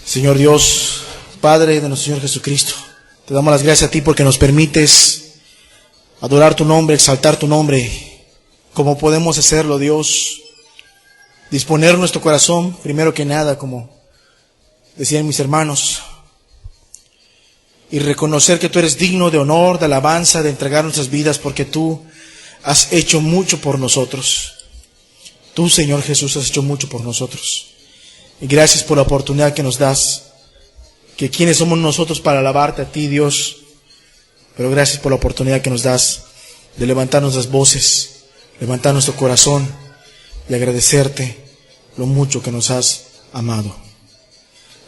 Señor Dios, Padre de nuestro Señor Jesucristo, te damos las gracias a ti porque nos permites adorar tu nombre, exaltar tu nombre, como podemos hacerlo, Dios. Disponer nuestro corazón, primero que nada, como decían mis hermanos, y reconocer que tú eres digno de honor, de alabanza, de entregar nuestras vidas, porque tú has hecho mucho por nosotros. Tú, Señor Jesús, has hecho mucho por nosotros. Y gracias por la oportunidad que nos das, que quiénes somos nosotros para alabarte a ti, Dios, pero gracias por la oportunidad que nos das de levantar nuestras voces, levantar nuestro corazón y agradecerte lo mucho que nos has amado.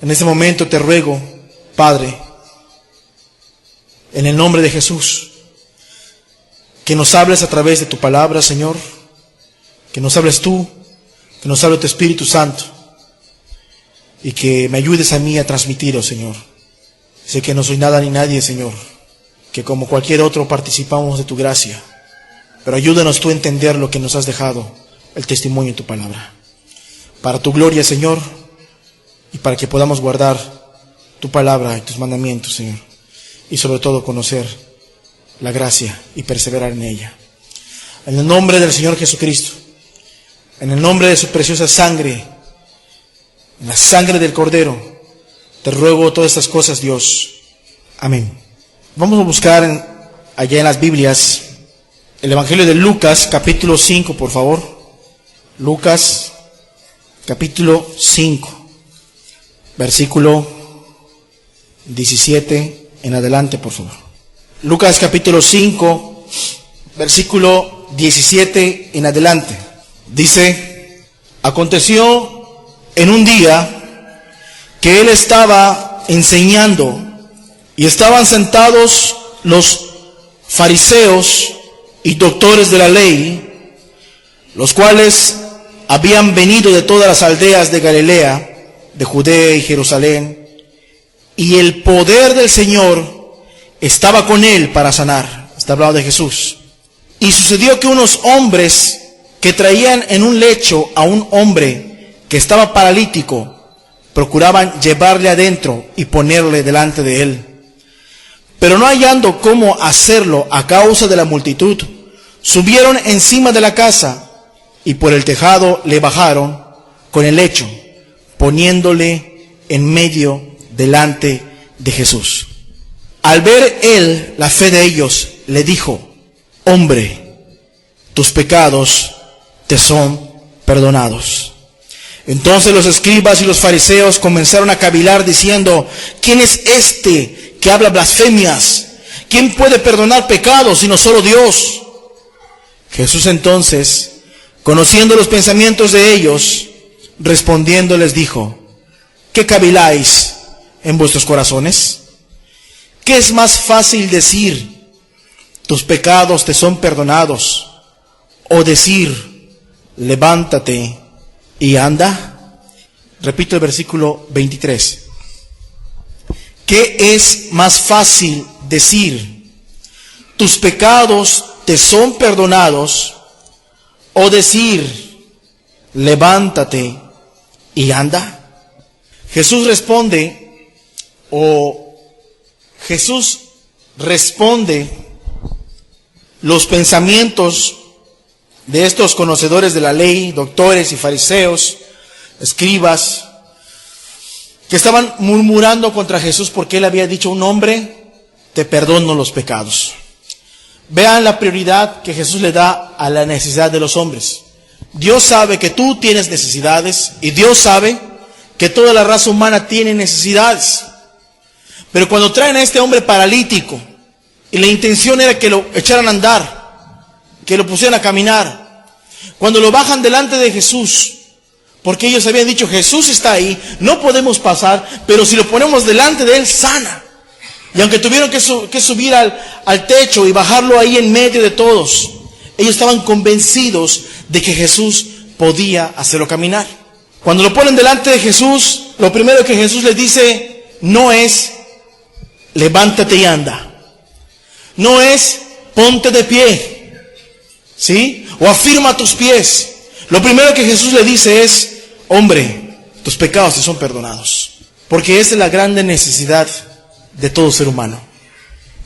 En este momento te ruego, Padre, en el nombre de Jesús, que nos hables a través de tu palabra, Señor, que nos hables tú, que nos hable tu Espíritu Santo, y que me ayudes a mí a transmitirlo, Señor. Sé que no soy nada ni nadie, Señor, que como cualquier otro participamos de tu gracia, pero ayúdanos tú a entender lo que nos has dejado, el testimonio en tu palabra. Para tu gloria, Señor, y para que podamos guardar tu palabra y tus mandamientos, Señor, y sobre todo conocer la gracia y perseverar en ella. En el nombre del Señor Jesucristo, en el nombre de su preciosa sangre, en la sangre del Cordero, te ruego todas estas cosas, Dios. Amén. Vamos a buscar allá en las Biblias el Evangelio de Lucas, capítulo 5, por favor. Lucas, capítulo 5, versículo 17 en adelante, por favor. Lucas, capítulo 5, versículo 17 en adelante. Dice: aconteció en un día que él estaba enseñando y estaban sentados los fariseos y doctores de la ley, los cuales habían venido de todas las aldeas de Galilea, de Judea y Jerusalén, y el poder del Señor estaba con él para sanar. Está hablando de Jesús. Y sucedió que unos hombres que traían en un lecho a un hombre que estaba paralítico, procuraban llevarle adentro y ponerle delante de él. Pero no hallando cómo hacerlo a causa de la multitud, subieron encima de la casa y por el tejado le bajaron con el lecho, poniéndole en medio delante de Jesús. Al ver él la fe de ellos, le dijo: hombre, tus pecados te son perdonados. Entonces los escribas y los fariseos comenzaron a cavilar diciendo: ¿quién es este que habla blasfemias? ¿Quién puede perdonar pecados sino solo Dios? Jesús entonces, conociendo los pensamientos de ellos, respondiendo les dijo: ¿qué caviláis en vuestros corazones? ¿Qué es más fácil decir: tus pecados te son perdonados, o decir: levántate y anda? Repito el versículo 23. ¿Qué es más fácil decir: tus pecados te son perdonados, o decir: levántate y anda? Jesús responde los pensamientos de estos conocedores de la ley, doctores y fariseos, escribas, que estaban murmurando contra Jesús porque él había dicho: un hombre, te perdono los pecados. Vean la prioridad que Jesús le da a la necesidad de los hombres. Dios sabe que tú tienes necesidades y Dios sabe que toda la raza humana tiene necesidades. Pero cuando traen a este hombre paralítico y la intención era que lo echaran a andar, que lo pusieran a caminar, cuando lo bajan delante de Jesús, porque ellos habían dicho: Jesús está ahí, no podemos pasar, pero si lo ponemos delante de él, sana. Y aunque tuvieron que subir al techo y bajarlo ahí en medio de todos, ellos estaban convencidos de que Jesús podía hacerlo caminar. Cuando lo ponen delante de Jesús, lo primero que Jesús les dice no es: levántate y anda. No es: ponte de pie, ¿sí? O afirma tus pies. Lo primero que Jesús le dice es: hombre, tus pecados te son perdonados. Porque esta es la grande necesidad de todo ser humano.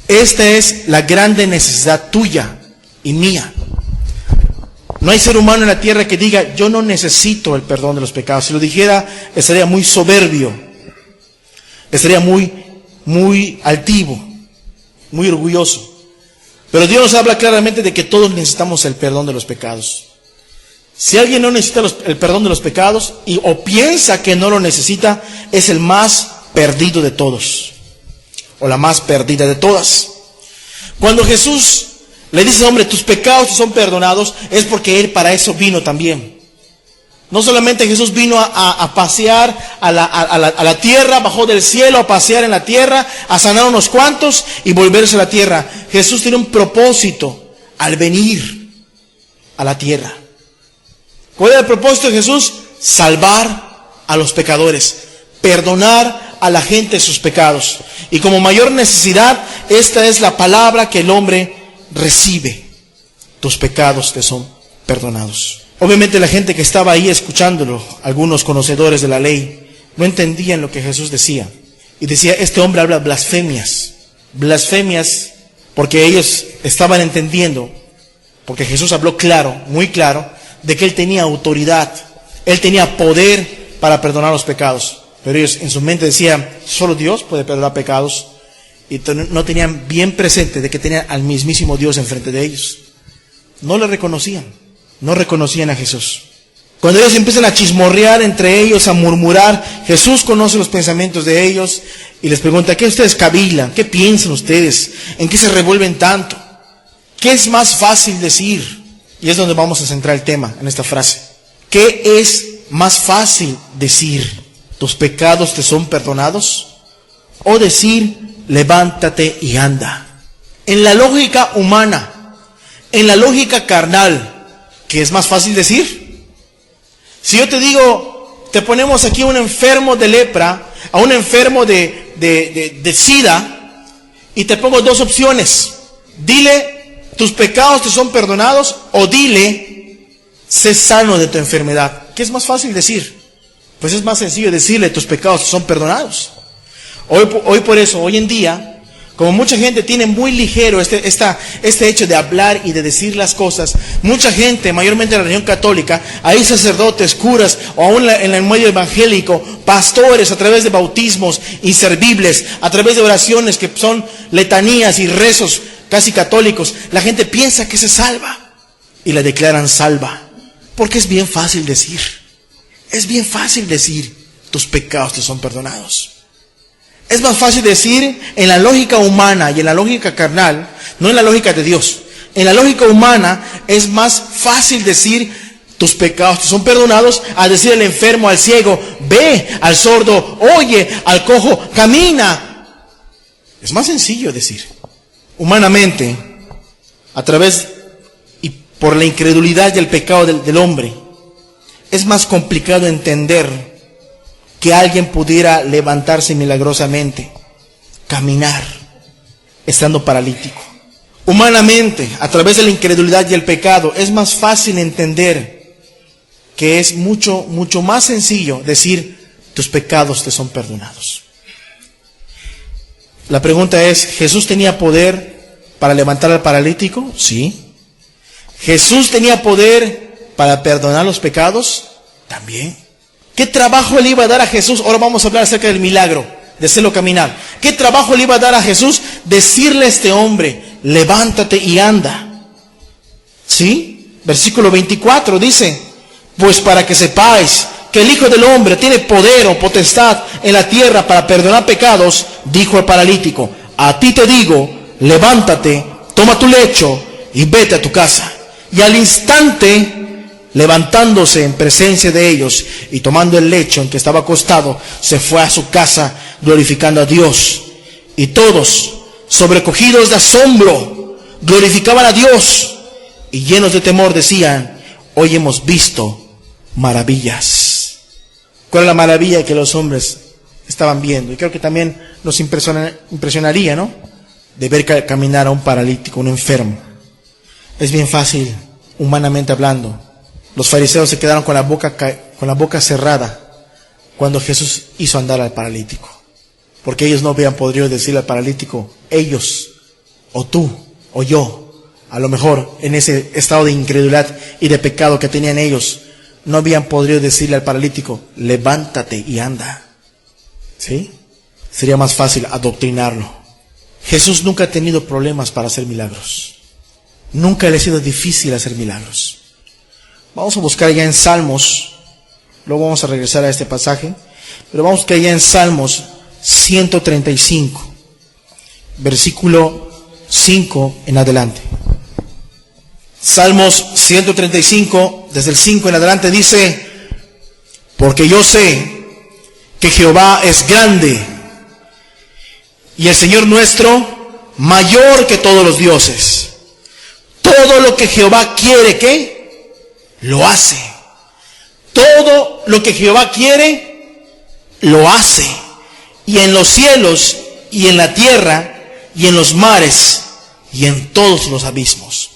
Esta es la grande necesidad tuya y mía. No hay ser humano en la tierra que diga, yo no necesito el perdón de los pecados. Si lo dijera, estaría muy soberbio, estaría muy altivo, muy orgulloso. Pero Dios nos habla claramente de que todos necesitamos el perdón de los pecados. Si alguien no necesita el perdón de los pecados o piensa que no lo necesita, es el más perdido de todos, o la más perdida de todas. Cuando Jesús le dice, hombre, tus pecados te son perdonados, es porque Él para eso vino también. No solamente Jesús vino a pasear a la tierra, bajó del cielo a pasear en la tierra, a sanar unos cuantos y volverse a la tierra. Jesús tiene un propósito al venir a la tierra. ¿Cuál era el propósito de Jesús? Salvar a los pecadores, perdonar a la gente sus pecados. Y como mayor necesidad, esta es la palabra que el hombre recibe: tus pecados te son perdonados. Obviamente la gente que estaba ahí escuchándolo, algunos conocedores de la ley, no entendían lo que Jesús decía. Y decía, este hombre habla blasfemias. Blasfemias porque ellos estaban entendiendo, porque Jesús habló claro, muy claro, de que Él tenía autoridad, Él tenía poder para perdonar los pecados. Pero ellos en su mente decían, solo Dios puede perdonar pecados. Y no tenían bien presente de que tenían al mismísimo Dios enfrente de ellos. No le reconocían, no reconocían a Jesús. Cuando ellos empiezan a chismorrear entre ellos, a murmurar, Jesús conoce los pensamientos de ellos y les pregunta, ¿qué ustedes cavilan? ¿Qué piensan ustedes? ¿En qué se revuelven tanto? ¿Qué es más fácil decir? Y es donde vamos a centrar el tema en esta frase. ¿Qué es más fácil decir? ¿Tus pecados te son perdonados? O decir, levántate y anda. En la lógica humana, en la lógica carnal, ¿qué es más fácil decir? Si yo te digo, te ponemos aquí a un enfermo de lepra, a un enfermo de SIDA, y te pongo dos opciones. Dile, tus pecados te son perdonados, o dile, sé sano de tu enfermedad. ¿Qué es más fácil decir? Pues es más sencillo decirle, tus pecados te son perdonados. Hoy por eso, hoy en día, como mucha gente tiene muy ligero este hecho de hablar y de decir las cosas, mucha gente, mayormente en la religión católica, hay sacerdotes, curas, o aún en el medio evangélico, pastores, a través de bautismos inservibles, a través de oraciones que son letanías y rezos casi católicos, la gente piensa que se salva y la declaran salva, porque es bien fácil decir. Es bien fácil decir, tus pecados te son perdonados. Es más fácil decir en la lógica humana y en la lógica carnal, no en la lógica de Dios. En la lógica humana es más fácil decir, tus pecados te son perdonados, a decir al enfermo, al ciego, ve, al sordo, oye, al cojo, camina. Es más sencillo decir. Humanamente, a través y por la incredulidad y el pecado del hombre, es más complicado entender que alguien pudiera levantarse milagrosamente, caminar, estando paralítico. Humanamente, a través de la incredulidad y el pecado, es más fácil entender que es mucho más sencillo decir, tus pecados te son perdonados. La pregunta es, ¿Jesús tenía poder para levantar al paralítico? Sí. ¿Jesús tenía poder para perdonar los pecados? También. ¿Qué trabajo le iba a dar a Jesús? Ahora vamos a hablar acerca del milagro, de hacerlo caminar. ¿Qué trabajo le iba a dar a Jesús? Decirle a este hombre, levántate y anda. ¿Sí? Versículo 24 dice, pues para que sepáis que el Hijo del Hombre tiene poder o potestad en la tierra para perdonar pecados, dijo el paralítico, a ti te digo, levántate, toma tu lecho y vete a tu casa. Y al instante, levantándose en presencia de ellos y tomando el lecho en que estaba acostado, se fue a su casa glorificando a Dios. Y todos, sobrecogidos de asombro, glorificaban a Dios y llenos de temor decían, hoy hemos visto maravillas. ¿Cuál es la maravilla que los hombres estaban viendo? Y creo que también nos impresionaría, ¿no? De ver caminar a un paralítico, un enfermo. Es bien fácil, humanamente hablando. Los fariseos se quedaron con la boca cerrada cuando Jesús hizo andar al paralítico. Porque ellos no habían podido decirle al paralítico, ellos, o tú, o yo, a lo mejor en ese estado de incredulidad y de pecado que tenían ellos, no habían podido decirle al paralítico, levántate y anda. ¿Sí? Sería más fácil adoctrinarlo. Jesús nunca ha tenido problemas para hacer milagros. Nunca le ha sido difícil hacer milagros. Vamos a buscar ya en Salmos, luego vamos a regresar a este pasaje, pero vamos a buscar ya en Salmos 135, versículo 5 en adelante. Salmos 135, desde el 5 en adelante dice, porque yo sé que Jehová es grande y el Señor nuestro mayor que todos los dioses. Todo lo que Jehová quiere, ¿qué? Lo hace. Todo lo que Jehová quiere, lo hace. Y en los cielos, y en la tierra, y en los mares, y en todos los abismos.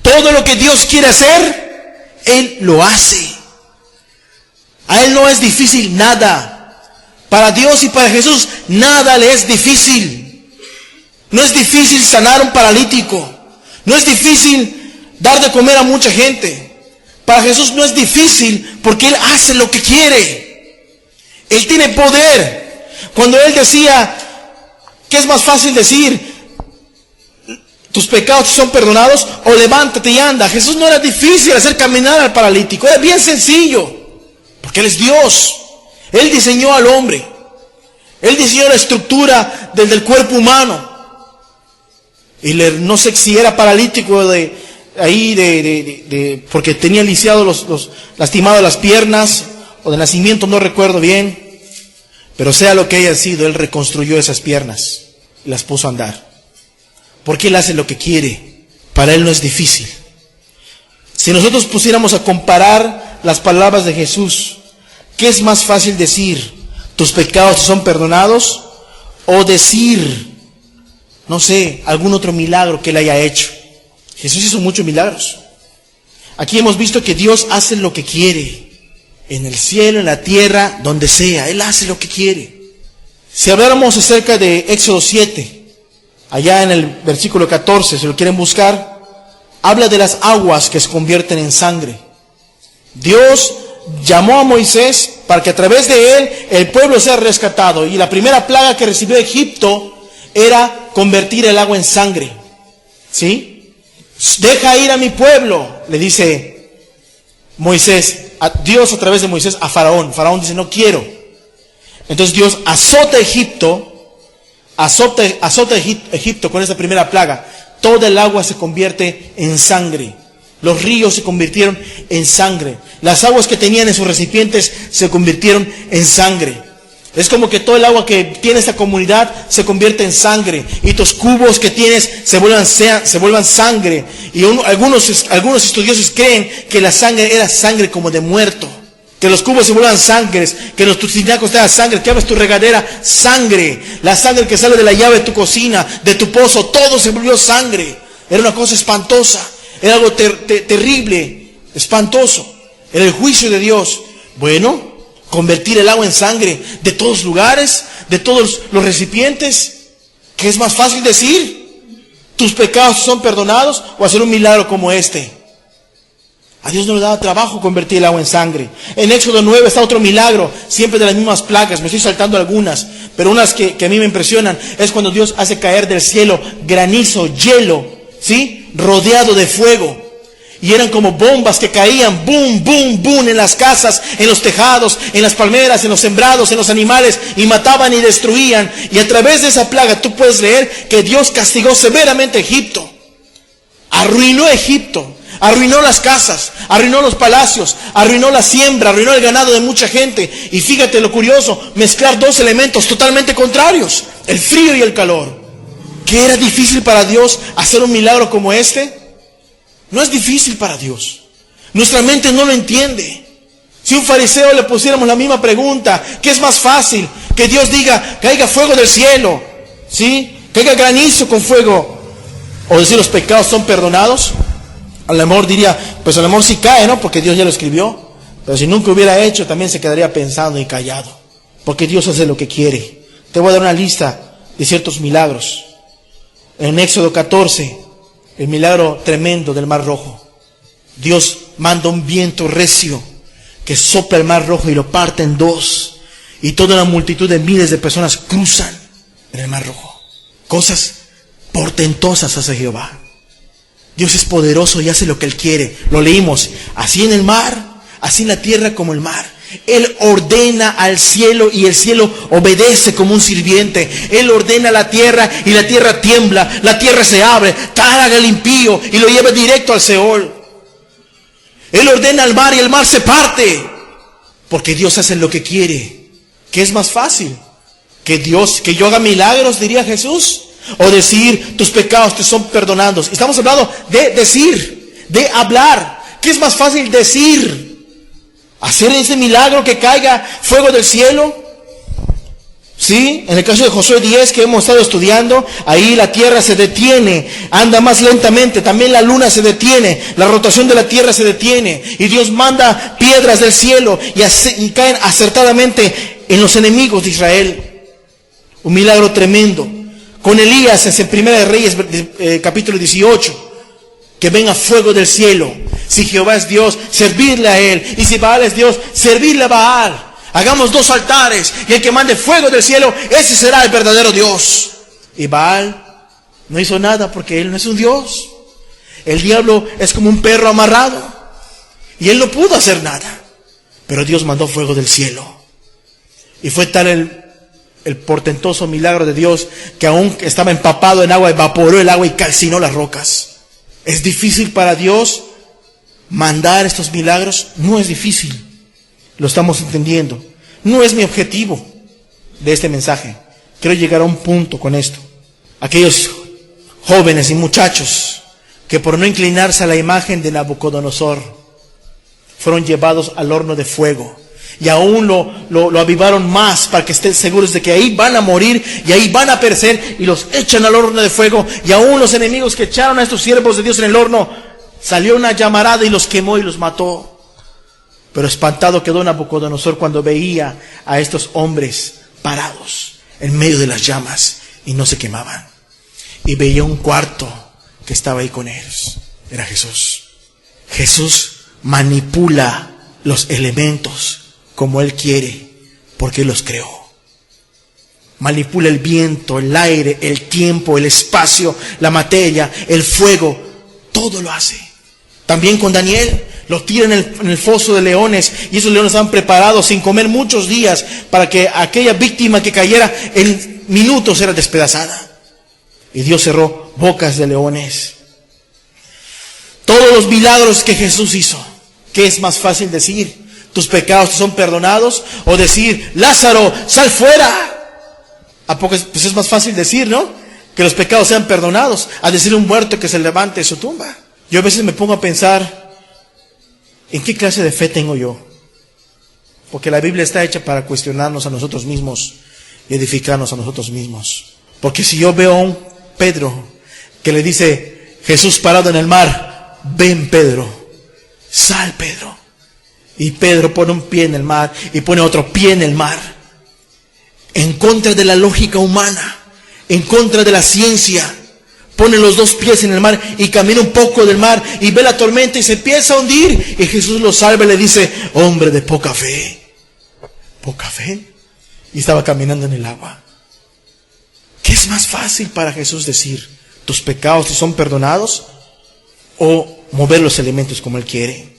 Todo lo que Dios quiere hacer, Él lo hace. A Él no es difícil nada. Para Dios y para Jesús, nada le es difícil. No es difícil sanar a un paralítico. No es difícil dar de comer a mucha gente. Para Jesús no es difícil porque Él hace lo que quiere. Él tiene poder. Cuando Él decía, ¿qué es más fácil decir? ¿Tus pecados son perdonados? O levántate y anda. Jesús no era difícil hacer caminar al paralítico. Era bien sencillo. Porque Él es Dios. Él diseñó al hombre. Él diseñó la estructura del cuerpo humano. Y no sé si era paralítico porque tenía lisiado lastimado las piernas, o de nacimiento, no recuerdo bien. Pero sea lo que haya sido, Él reconstruyó esas piernas y las puso a andar. Porque Él hace lo que quiere. Para Él no es difícil. Si nosotros pusiéramos a comparar las palabras de Jesús, ¿qué es más fácil decir? ¿Tus pecados son perdonados? O decir, no sé, algún otro milagro que Él haya hecho. Jesús hizo muchos milagros. Aquí hemos visto que Dios hace lo que quiere. En el cielo, en la tierra, donde sea. Él hace lo que quiere. Si habláramos acerca de Éxodo 7, allá en el versículo 14, si lo quieren buscar, habla de las aguas que se convierten en sangre. Dios llamó a Moisés para que a través de él el pueblo sea rescatado. Y la primera plaga que recibió Egipto era convertir el agua en sangre. ¿Sí? Deja ir a mi pueblo, le dice Moisés, Dios a través de Moisés a Faraón. Faraón dice, no quiero. Entonces Dios azota Egipto con esa primera plaga. Toda el agua se convierte en sangre. Los ríos se convirtieron en sangre. Las aguas que tenían en sus recipientes se convirtieron en sangre. Es como que todo el agua que tiene esta comunidad se convierte en sangre. Y tus cubos que tienes se vuelvan sangre. Y algunos estudiosos creen que la sangre era sangre como de muerto. Que los cubos se vuelvan sangres, que los tinacos tengan sangre, que abres tu regadera, sangre. La sangre que sale de la llave de tu cocina, de tu pozo, todo se volvió sangre. Era una cosa espantosa, era algo terrible, espantoso. Era el juicio de Dios. Bueno, convertir el agua en sangre de todos lugares, de todos los recipientes. ¿Qué es más fácil decir? ¿Tus pecados son perdonados? ¿O hacer un milagro como este? A Dios no le daba trabajo convertir el agua en sangre. En Éxodo 9 está otro milagro, siempre de las mismas plagas. Me estoy saltando algunas, pero unas que a mí me impresionan es cuando Dios hace caer del cielo granizo, hielo, ¿sí? Rodeado de fuego. Y eran como bombas que caían, boom, boom, boom, en las casas, en los tejados, en las palmeras, en los sembrados, en los animales, y mataban y destruían. Y a través de esa plaga tú puedes leer que Dios castigó severamente a Egipto. Arruinó a Egipto. Arruinó las casas, arruinó los palacios, arruinó la siembra, arruinó el ganado de mucha gente. Y fíjate lo curioso, mezclar dos elementos totalmente contrarios, el frío y el calor. ¿Qué era difícil para Dios hacer un milagro como este? No es difícil para Dios. Nuestra mente no lo entiende. Si a un fariseo le pusiéramos la misma pregunta, ¿qué es más fácil? Que Dios diga, caiga fuego del cielo, ¿sí? Caiga granizo con fuego. O decir, los pecados son perdonados. A lo mejor diría, pues a lo mejor sí cae, ¿no? Porque Dios ya lo escribió. Pero si nunca hubiera hecho, también se quedaría pensando y callado. Porque Dios hace lo que quiere. Te voy a dar una lista de ciertos milagros. En Éxodo 14, el milagro tremendo del Mar Rojo. Dios manda un viento recio que sopla el Mar Rojo y lo parte en dos. Y toda una multitud de miles de personas cruzan en el Mar Rojo. Cosas portentosas hace Jehová. Dios es poderoso y hace lo que Él quiere. Lo leímos. Así en el mar, así en la tierra como el mar. Él ordena al cielo y el cielo obedece como un sirviente. Él ordena a la tierra y la tierra tiembla. La tierra se abre, traga al impío y lo lleva directo al Seol. Él ordena al mar y el mar se parte. Porque Dios hace lo que quiere. ¿Qué es más fácil? Que yo haga milagros, diría Jesús. O decir, tus pecados te son perdonados. Estamos hablando de decir, de hablar. ¿Qué es más fácil decir? ¿Hacer ese milagro que caiga fuego del cielo? Sí, en el caso de Josué 10 que hemos estado estudiando, ahí la tierra se detiene, anda más lentamente, también la luna se detiene, la rotación de la tierra se detiene, y Dios manda piedras del cielo y caen acertadamente en los enemigos de Israel. Un milagro tremendo. Con Elías en Primera de Reyes capítulo 18. Que venga fuego del cielo. Si Jehová es Dios, servirle a Él. Y si Baal es Dios, servirle a Baal. Hagamos 2 altares. Y el que mande fuego del cielo, ese será el verdadero Dios. Y Baal no hizo nada porque él no es un Dios. El diablo es como un perro amarrado. Y él no pudo hacer nada. Pero Dios mandó fuego del cielo. Y fue tal el portentoso milagro de Dios que aún estaba empapado en agua, evaporó el agua y calcinó las rocas. ¿Es difícil para Dios mandar estos milagros? No es difícil. Lo estamos entendiendo. No es mi objetivo de este mensaje. Quiero llegar a un punto con esto. Aquellos jóvenes y muchachos que por no inclinarse a la imagen de Nabucodonosor fueron llevados al horno de fuego. Y aún lo avivaron más para que estén seguros de que ahí van a morir y ahí van a perecer, y los echan al horno de fuego. Y aún los enemigos que echaron a estos siervos de Dios en el horno, salió una llamarada y los quemó y los mató. Pero espantado quedó Nabucodonosor cuando veía a estos hombres parados en medio de las llamas y no se quemaban. Y veía un cuarto que estaba ahí con ellos. Era Jesús. Jesús manipula los elementos como Él quiere, porque Él los creó. Manipula el viento, el aire, el tiempo, el espacio, la materia, el fuego, todo lo hace. También con Daniel, lo tiran en el foso de leones, y esos leones estaban preparados sin comer muchos días para que aquella víctima que cayera en minutos era despedazada. Y Dios cerró bocas de leones. Todos los milagros que Jesús hizo, ¿qué es más fácil decir? ¿Tus pecados te son perdonados? O decir, Lázaro, sal fuera. ¿A poco pues es más fácil decir, no? Que los pecados sean perdonados, a decir un muerto que se levante de su tumba. Yo a veces me pongo a pensar, ¿en qué clase de fe tengo yo? Porque la Biblia está hecha para cuestionarnos a nosotros mismos y edificarnos a nosotros mismos. Porque si yo veo a un Pedro que le dice, Jesús parado en el mar, ven Pedro, sal Pedro. Y Pedro pone un pie en el mar y pone otro pie en el mar. En contra de la lógica humana, en contra de la ciencia. Pone los 2 pies en el mar y camina un poco del mar y ve la tormenta y se empieza a hundir. Y Jesús lo salva y le dice, hombre de poca fe. ¿Poca fe? Y estaba caminando en el agua. ¿Qué es más fácil para Jesús decir? ¿Tus pecados te son perdonados? ¿O mover los elementos como Él quiere?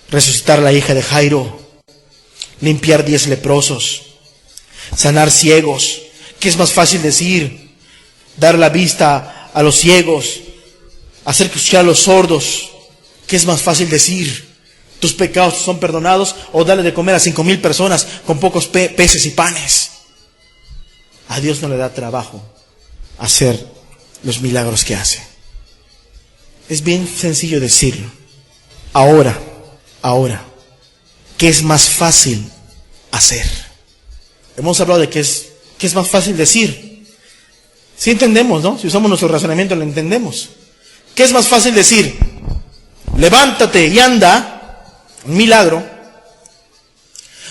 Resucitar a la hija de Jairo, limpiar 10 leprosos, sanar ciegos. ¿Qué es más fácil decir? Dar la vista a los ciegos, hacer escuchar a los sordos. ¿Qué es más fácil decir? ¿Tus pecados son perdonados? O darle de comer a 5,000 personas con pocos peces y panes. A Dios no le da trabajo hacer los milagros que hace. Es bien sencillo decirlo. Ahora, ¿qué es más fácil hacer? Hemos hablado de qué es más fácil decir. Sí entendemos, ¿no? Si usamos nuestro razonamiento lo entendemos. ¿Qué es más fácil decir? Levántate y anda, un milagro.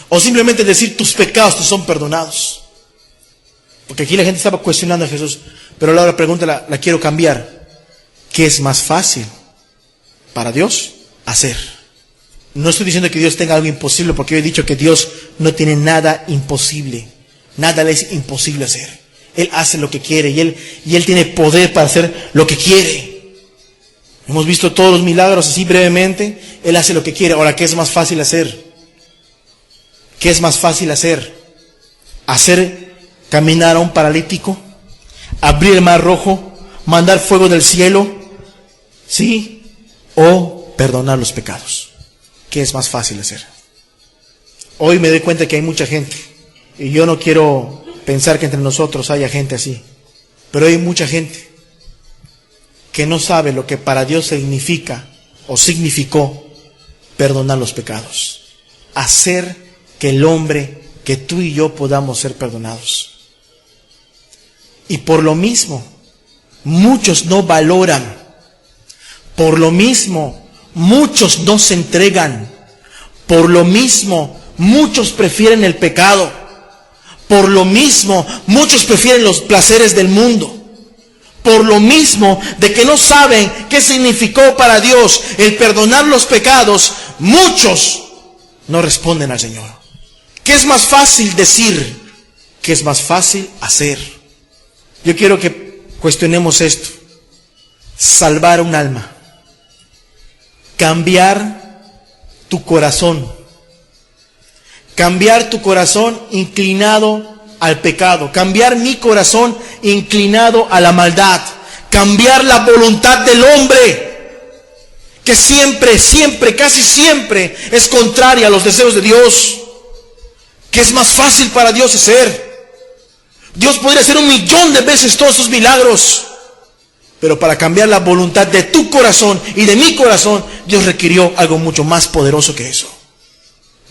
O simplemente decir tus pecados te son perdonados. Porque aquí la gente estaba cuestionando a Jesús. Pero ahora la pregunta la quiero cambiar. ¿Qué es más fácil para Dios hacer? No estoy diciendo que Dios tenga algo imposible, porque yo he dicho que Dios no tiene nada imposible. Nada le es imposible hacer. Él hace lo que quiere y Él tiene poder para hacer lo que quiere. Hemos visto todos los milagros así brevemente. Él hace lo que quiere. Ahora, ¿qué es más fácil hacer? ¿Qué es más fácil hacer? ¿Hacer caminar a un paralítico? ¿Abrir el mar rojo? ¿Mandar fuego del cielo? ¿Sí? ¿O perdonar los pecados? ¿Qué es más fácil hacer? Hoy me doy cuenta que hay mucha gente, y yo no quiero pensar que entre nosotros haya gente así, pero hay mucha gente que no sabe lo que para Dios significa o significó perdonar los pecados. Hacer que el hombre, que tú y yo podamos ser perdonados. Y por lo mismo, muchos no valoran. Por lo mismo, muchos no se entregan. Por lo mismo, muchos prefieren el pecado. Por lo mismo, muchos prefieren los placeres del mundo. Por lo mismo de que no saben qué significó para Dios el perdonar los pecados, muchos no responden al Señor. ¿Qué es más fácil decir? ¿Qué es más fácil hacer? Yo quiero que cuestionemos esto. Salvar un alma. Cambiar tu corazón. Cambiar tu corazón inclinado al pecado. Cambiar mi corazón inclinado a la maldad. Cambiar la voluntad del hombre, que siempre, casi siempre es contraria a los deseos de Dios. ¿Qué es más fácil para Dios hacer? Dios podría hacer 1,000,000 de veces todos esos milagros, pero para cambiar la voluntad de tu corazón y de mi corazón, Dios requirió algo mucho más poderoso que eso.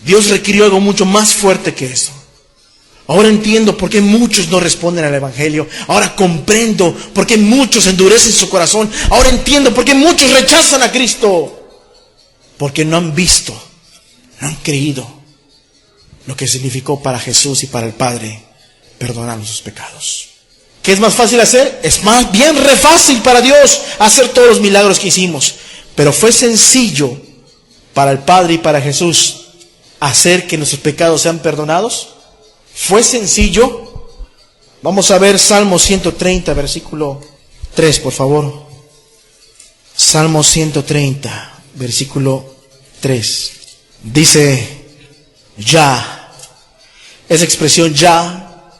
Dios requirió algo mucho más fuerte que eso. Ahora entiendo por qué muchos no responden al Evangelio. Ahora comprendo por qué muchos endurecen su corazón. Ahora entiendo por qué muchos rechazan a Cristo. Porque no han visto, no han creído lo que significó para Jesús y para el Padre perdonar sus pecados. ¿Qué es más fácil hacer? Es más bien re fácil para Dios hacer todos los milagros que hicimos. Pero fue sencillo para el Padre y para Jesús hacer que nuestros pecados sean perdonados. ¿Fue sencillo? Vamos a ver Salmo 130, versículo 3, por favor. Salmo 130, versículo 3. Dice, ya. Esa expresión ya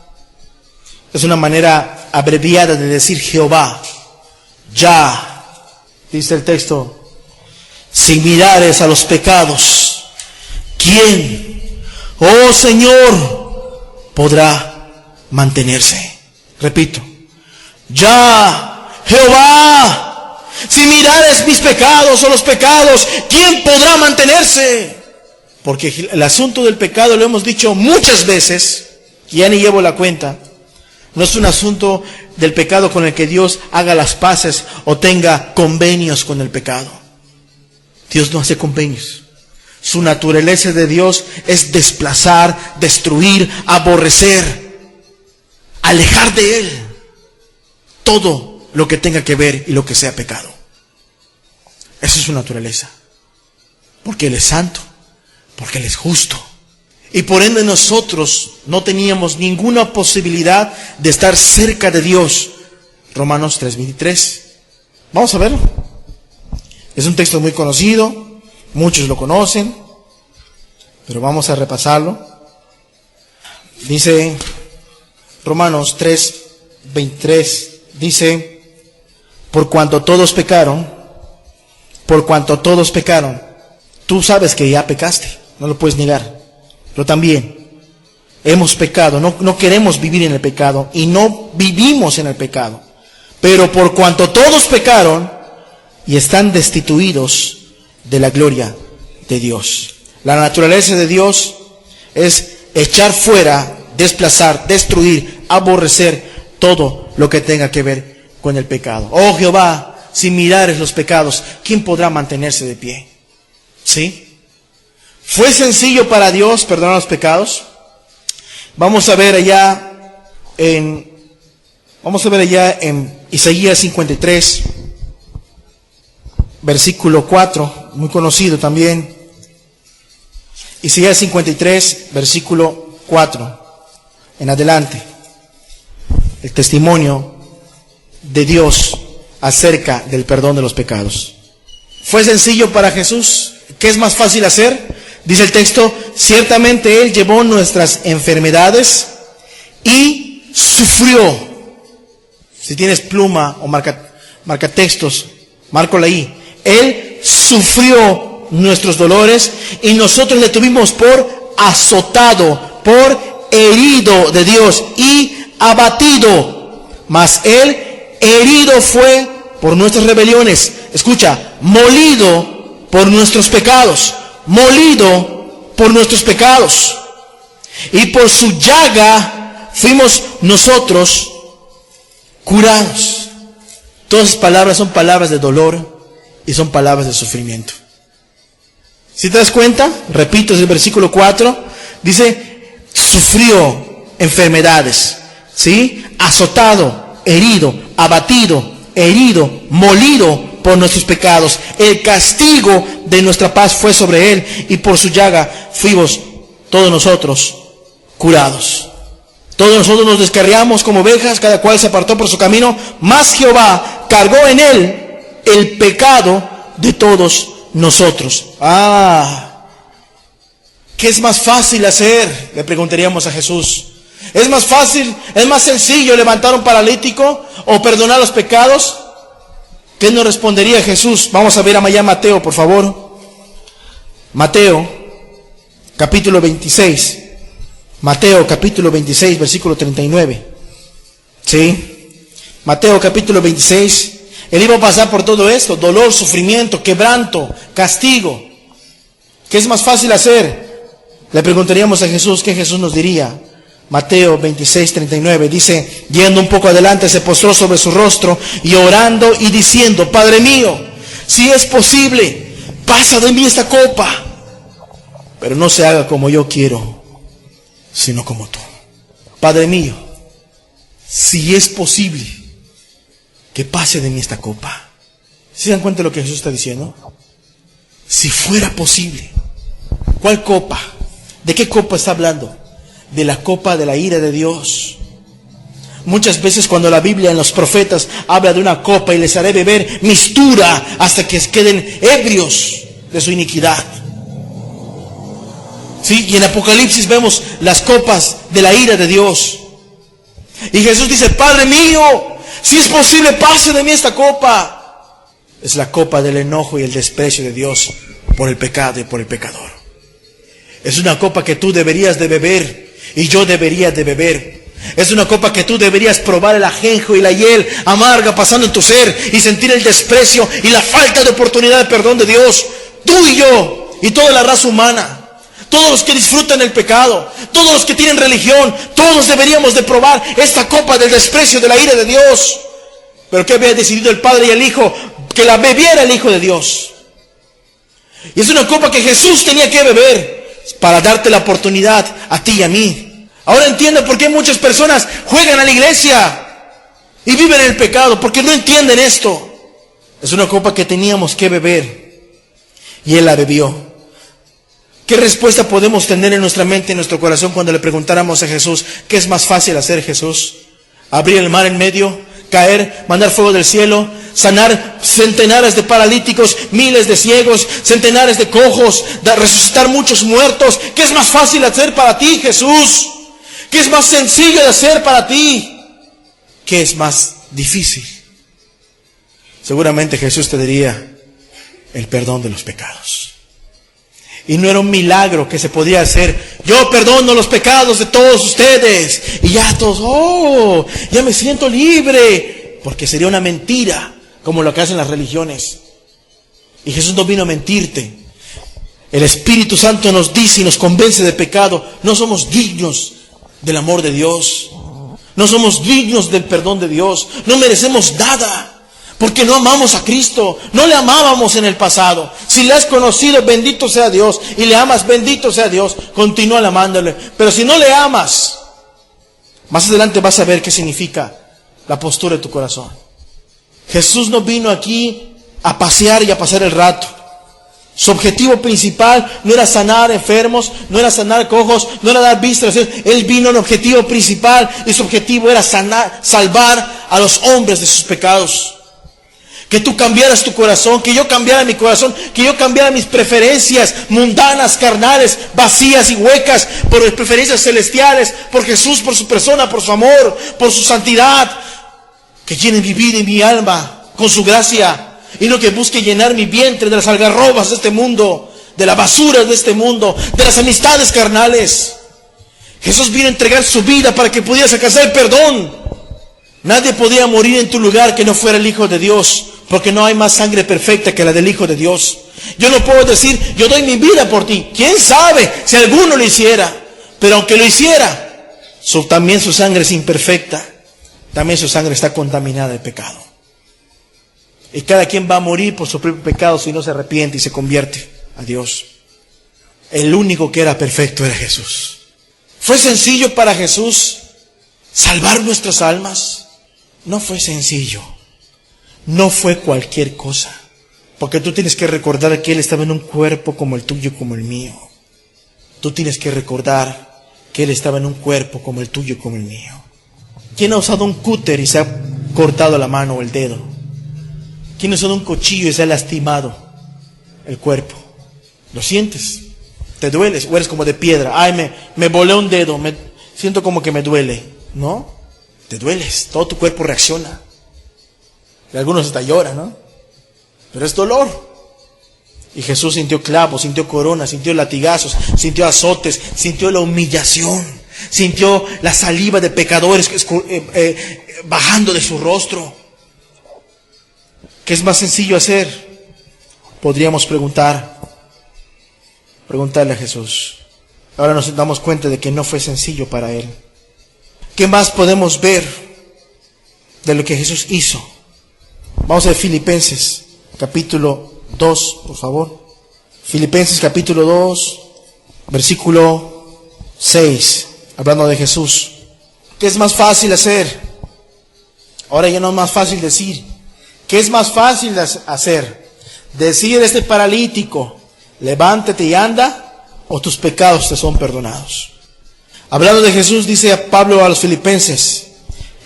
es una manera abreviada de decir Jehová. Ya. Dice el texto, si mirares a los pecados, ¿quién, oh Señor, podrá mantenerse? Repito, ya, Jehová, si mirares mis pecados o los pecados, ¿quién podrá mantenerse? Porque el asunto del pecado, lo hemos dicho muchas veces, ya ni llevo la cuenta, no es un asunto del pecado con el que Dios haga las paces o tenga convenios con el pecado. Dios no hace convenios. Su naturaleza de Dios es desplazar, destruir, aborrecer, alejar de Él todo lo que tenga que ver y lo que sea pecado. Esa es su naturaleza. Porque Él es santo, porque Él es justo. Y por ende nosotros no teníamos ninguna posibilidad de estar cerca de Dios. Romanos 3:23. Vamos a verlo. Es un texto muy conocido. Muchos lo conocen, pero vamos a repasarlo. Dice Romanos 3:23, dice, por cuanto todos pecaron, tú sabes que ya pecaste, no lo puedes negar, pero también hemos pecado, no queremos vivir en el pecado y no vivimos en el pecado, pero por cuanto todos pecaron y están destituidos de la gloria de Dios. La naturaleza de Dios es echar fuera, desplazar, destruir, aborrecer todo lo que tenga que ver con el pecado. Oh Jehová, si mirares los pecados, ¿quién podrá mantenerse de pie? ¿Sí? ¿Fue sencillo para Dios perdonar los pecados? Vamos a ver allá en Isaías 53, versículo 4, muy conocido también. Isaías 53, versículo 4, en adelante. El testimonio de Dios acerca del perdón de los pecados. ¿Fue sencillo para Jesús? ¿Qué es más fácil hacer? Dice el texto, ciertamente Él llevó nuestras enfermedades y sufrió. Si tienes pluma o marca textos, márcalo ahí. Él sufrió nuestros dolores y nosotros le tuvimos por azotado, por herido de Dios y abatido. Mas Él herido fue por nuestras rebeliones. Escucha, molido por nuestros pecados. Molido por nuestros pecados. Y por su llaga fuimos nosotros curados. Todas esas palabras son palabras de dolor y son palabras de sufrimiento. Si te das cuenta, repito, es el versículo 4, dice, sufrió enfermedades, ¿sí? Azotado, herido, abatido, herido, molido por nuestros pecados. El castigo de nuestra paz fue sobre Él y por su llaga fuimos todos nosotros curados. Todos nosotros nos descarriamos como ovejas, cada cual se apartó por su camino, mas Jehová cargó en Él el pecado de todos nosotros. ¿Qué es más fácil hacer? Le preguntaríamos a Jesús. ¿Es más fácil, es más sencillo levantar a un paralítico o perdonar los pecados? ¿Qué nos respondería Jesús? Vamos a ver allá Mateo, por favor. Mateo, capítulo 26. Mateo, capítulo 26, versículo 39. ¿Sí? Mateo, capítulo 26. Él iba a pasar por todo esto: dolor, sufrimiento, quebranto, castigo. ¿Qué es más fácil hacer? Le preguntaríamos a Jesús. ¿Qué Jesús nos diría? Mateo 26, 39 dice, yendo un poco adelante, se postró sobre su rostro y orando y diciendo, Padre mío, si es posible, pasa de mí esta copa, pero no se haga como yo quiero, sino como tú. Padre mío, si es posible, que pase de mí esta copa. ¿Se dan cuenta de lo que Jesús está diciendo? Si fuera posible. ¿Cuál copa? ¿De qué copa está hablando? De la copa de la ira de Dios. Muchas veces cuando la Biblia en los profetas habla de una copa y les haré beber mistura hasta que queden ebrios de su iniquidad. ¿Sí? Y en Apocalipsis vemos las copas de la ira de Dios. Y Jesús dice, Padre mío, si es posible, pase de mí esta copa. Es la copa del enojo y el desprecio de Dios por el pecado y por el pecador. Es una copa que tú deberías de beber y yo debería de beber. Es una copa que tú deberías probar el ajenjo y la hiel amarga pasando en tu ser y sentir el desprecio y la falta de oportunidad de perdón de Dios. Tú y yo y toda la raza humana, todos los que disfrutan el pecado, todos los que tienen religión, todos deberíamos de probar esta copa del desprecio de la ira de Dios. Pero ¿qué había decidido el Padre y el Hijo? Que la bebiera el Hijo de Dios. Y es una copa que Jesús tenía que beber para darte la oportunidad a ti y a mí. Ahora entiendo por qué muchas personas juegan a la iglesia y viven en el pecado, porque no entienden esto. Es una copa que teníamos que beber y Él la bebió. ¿Qué respuesta podemos tener en nuestra mente, en nuestro corazón, cuando le preguntáramos a Jesús, ¿qué es más fácil hacer, Jesús? ¿Abrir el mar en medio? ¿Caer? ¿Mandar fuego del cielo? ¿Sanar centenares de paralíticos? ¿Miles de ciegos? ¿Centenares de cojos? ¿Resucitar muchos muertos? ¿Qué es más fácil hacer para ti, Jesús? ¿Qué es más sencillo de hacer para ti? ¿Qué es más difícil? Seguramente Jesús te diría el perdón de los pecados. Y no era un milagro que se podía hacer. Yo perdono los pecados de todos ustedes. Y ya todos, ya me siento libre. Porque sería una mentira, como lo que hacen las religiones. Y Jesús no vino a mentirte. El Espíritu Santo nos dice y nos convence de pecado. No somos dignos del amor de Dios. No somos dignos del perdón de Dios. No merecemos nada. Porque no amamos a Cristo, no le amábamos en el pasado. Si le has conocido, bendito sea Dios, y le amas, bendito sea Dios, continúa amándole. Pero si no le amas, más adelante vas a ver qué significa la postura de tu corazón. Jesús no vino aquí a pasear y a pasar el rato. Su objetivo principal no era sanar enfermos, no era sanar cojos, no era dar vista. Él vino en objetivo principal y su objetivo era salvar a los hombres de sus pecados. Que tú cambiaras tu corazón, que yo cambiara mi corazón, que yo cambiara mis preferencias mundanas, carnales, vacías y huecas por las preferencias celestiales, por Jesús, por su persona, por su amor, por su santidad. Que llene mi vida y mi alma con su gracia, y no que busque llenar mi vientre de las algarrobas de este mundo, de la basura de este mundo, de las amistades carnales. Jesús vino a entregar su vida para que pudieras alcanzar el perdón. Nadie podía morir en tu lugar que no fuera el Hijo de Dios, porque no hay más sangre perfecta que la del Hijo de Dios. Yo no puedo decir, yo doy mi vida por ti. ¿Quién sabe si alguno lo hiciera? Pero aunque lo hiciera, también su sangre es imperfecta. También su sangre está contaminada de pecado. Y cada quien va a morir por su propio pecado si no se arrepiente y se convierte a Dios. El único que era perfecto era Jesús. ¿Fue sencillo para Jesús salvar nuestras almas? No fue sencillo. No fue cualquier cosa. Porque tú tienes que recordar que Él estaba en un cuerpo como el tuyo y como el mío. Tú tienes que recordar que Él estaba en un cuerpo como el tuyo y como el mío. ¿Quién ha usado un cúter y se ha cortado la mano o el dedo? ¿Quién ha usado un cuchillo y se ha lastimado el cuerpo? ¿Lo sientes? ¿Te dueles? ¿O eres como de piedra? Ay, me volé un dedo, siento como que me duele. ¿No? Te dueles, todo tu cuerpo reacciona. Y algunos hasta lloran, ¿no? Pero es dolor. Y Jesús sintió clavos, sintió coronas, sintió latigazos, sintió azotes, sintió la humillación, sintió la saliva de pecadores bajando de su rostro. ¿Qué es más sencillo hacer? Podríamos preguntarle a Jesús. Ahora nos damos cuenta de que no fue sencillo para Él. ¿Qué más podemos ver de lo que Jesús hizo? Vamos a ver Filipenses, capítulo 2, por favor. Filipenses, capítulo 2, versículo 6, hablando de Jesús. ¿Qué es más fácil hacer? Ahora ya no es más fácil decir. ¿Qué es más fácil hacer? Decir a este paralítico, levántate y anda, o tus pecados te son perdonados. Hablando de Jesús, dice Pablo a los Filipenses,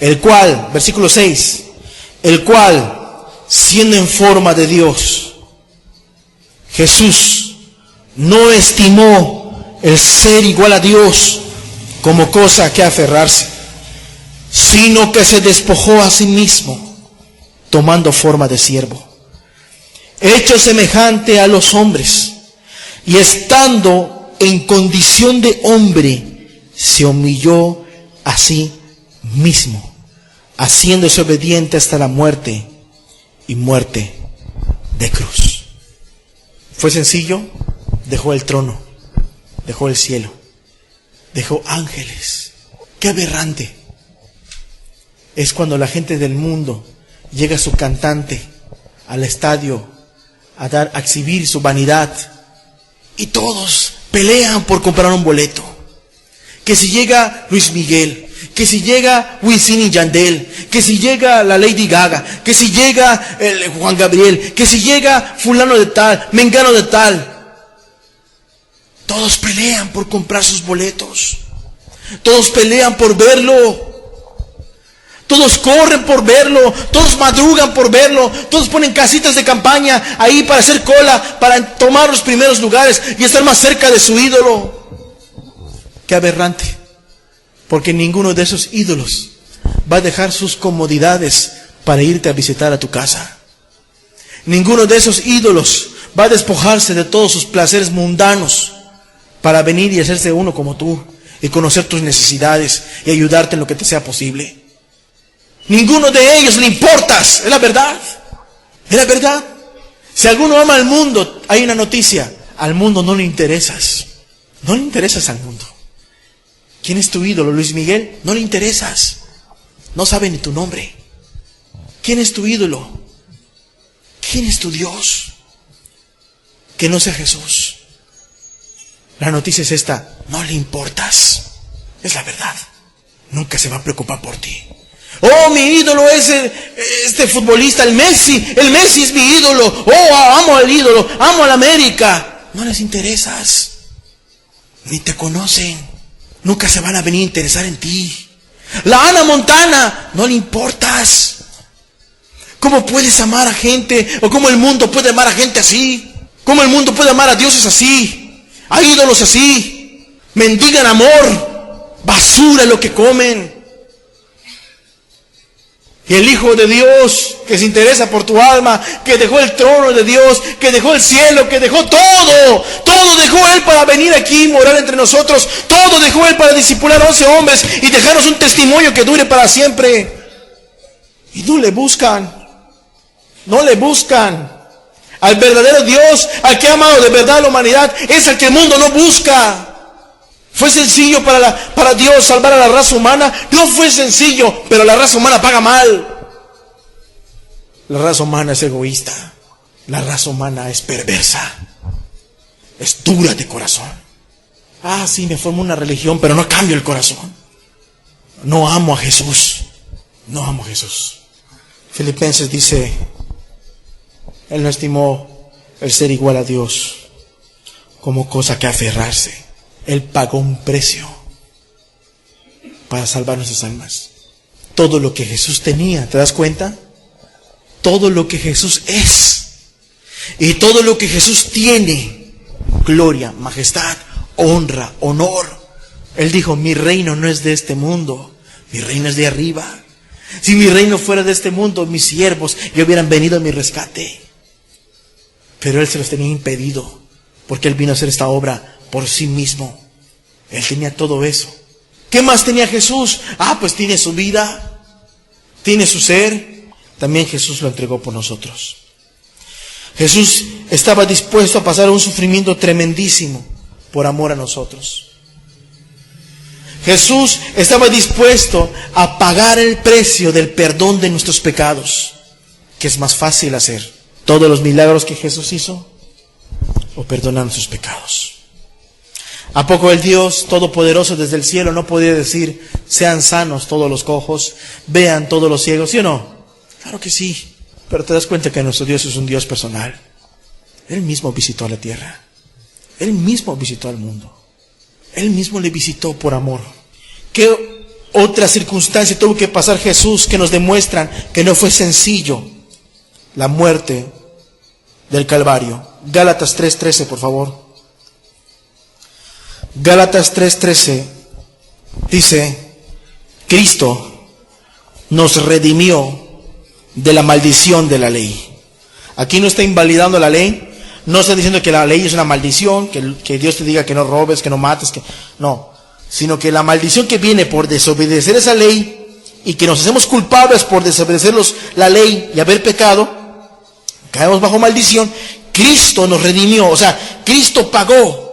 el cual, versículo 6, el cual, siendo en forma de Dios, Jesús no estimó el ser igual a Dios como cosa a que aferrarse, sino que se despojó a sí mismo, tomando forma de siervo, hecho semejante a los hombres, y estando en condición de hombre, se humilló a sí mismo, haciéndose obediente hasta la muerte y muerte de cruz. ¿Fue sencillo? Dejó el trono, dejó el cielo, dejó ángeles. ¡Qué aberrante! Es cuando la gente del mundo llega a su cantante al estadio a exhibir su vanidad y todos pelean por comprar un boleto. Que si llega Luis Miguel, que si llega Wisin y Yandel, que si llega la Lady Gaga, que si llega Juan Gabriel, que si llega fulano de tal, mengano de tal. Todos pelean por comprar sus boletos. Todos pelean por verlo. Todos corren por verlo, todos madrugan por verlo, todos ponen casitas de campaña ahí para hacer cola, para tomar los primeros lugares y estar más cerca de su ídolo. Qué aberrante, porque ninguno de esos ídolos va a dejar sus comodidades para irte a visitar a tu casa. Ninguno de esos ídolos va a despojarse de todos sus placeres mundanos para venir y hacerse uno como tú y conocer tus necesidades y ayudarte en lo que te sea posible. Ninguno de ellos le importas, es la verdad. Es la verdad. Si alguno ama al mundo, hay una noticia: al mundo no le interesas. No le interesas al mundo. ¿Quién es tu ídolo? ¿Luis Miguel? No le interesas. No sabe ni tu nombre. ¿Quién es tu ídolo? ¿Quién es tu Dios? Que no sea Jesús. La noticia es esta: no le importas. Es la verdad. Nunca se va a preocupar por ti. Oh, mi ídolo es este futbolista, el Messi. El Messi es mi ídolo. Oh, amo al ídolo, amo a la América. No les interesas. Ni te conocen. Nunca se van a venir a interesar en ti. La Hannah Montana, no le importas. ¿Cómo puedes amar a gente? ¿O cómo el mundo puede amar a gente así? ¿Cómo el mundo puede amar a dioses así? A ídolos así. Mendigan amor. Basura lo que comen. Y el Hijo de Dios, que se interesa por tu alma, que dejó el trono de Dios, que dejó el cielo, que dejó todo. Todo dejó Él para venir aquí y morar entre nosotros. Todo dejó Él para discipular 11 hombres y dejarnos un testimonio que dure para siempre. Y no le buscan. No le buscan. Al verdadero Dios, al que ha amado de verdad a la humanidad, es al que el mundo no busca. ¿Fue sencillo para Dios salvar a la raza humana? No fue sencillo, pero la raza humana paga mal. La raza humana es egoísta. La raza humana es perversa. Es dura de corazón. Ah, sí, me formo una religión, pero no cambio el corazón. No amo a Jesús. No amo a Jesús. Filipenses dice: Él no estimó el ser igual a Dios como cosa que aferrarse. Él pagó un precio para salvar nuestras almas. Todo lo que Jesús tenía, ¿te das cuenta? Todo lo que Jesús es y todo lo que Jesús tiene: gloria, majestad, honra, honor. Él dijo: mi reino no es de este mundo, mi reino es de arriba. Si mi reino fuera de este mundo, mis siervos ya hubieran venido a mi rescate. Pero Él se los tenía impedido, porque Él vino a hacer esta obra por sí mismo. Él tenía todo eso. ¿Qué más tenía Jesús? Pues tiene su vida, tiene su ser. También Jesús lo entregó por nosotros. Jesús estaba dispuesto a pasar un sufrimiento tremendísimo por amor a nosotros. Jesús estaba dispuesto a pagar el precio del perdón de nuestros pecados. ¿Qué es más fácil hacer? ¿Todos los milagros que Jesús hizo o perdonar nuestros pecados? ¿A poco el Dios Todopoderoso desde el cielo no podía decir: sean sanos todos los cojos, vean todos los ciegos? ¿Sí o no? Claro que sí. Pero te das cuenta que nuestro Dios es un Dios personal. Él mismo visitó a la tierra. Él mismo visitó al mundo. Él mismo le visitó por amor. ¿Qué otra circunstancia tuvo que pasar Jesús que nos demuestran que no fue sencillo la muerte del Calvario? Gálatas 3:13, por favor. Gálatas 3:13 dice: Cristo nos redimió de la maldición de la ley. Aquí no está invalidando la ley. No está diciendo que la ley es una maldición, que Dios te diga que no robes, que no mates, no. Sino que la maldición que viene por desobedecer esa ley y que nos hacemos culpables por desobedecer la ley y haber pecado, caemos bajo maldición. Cristo nos redimió, o sea, Cristo pagó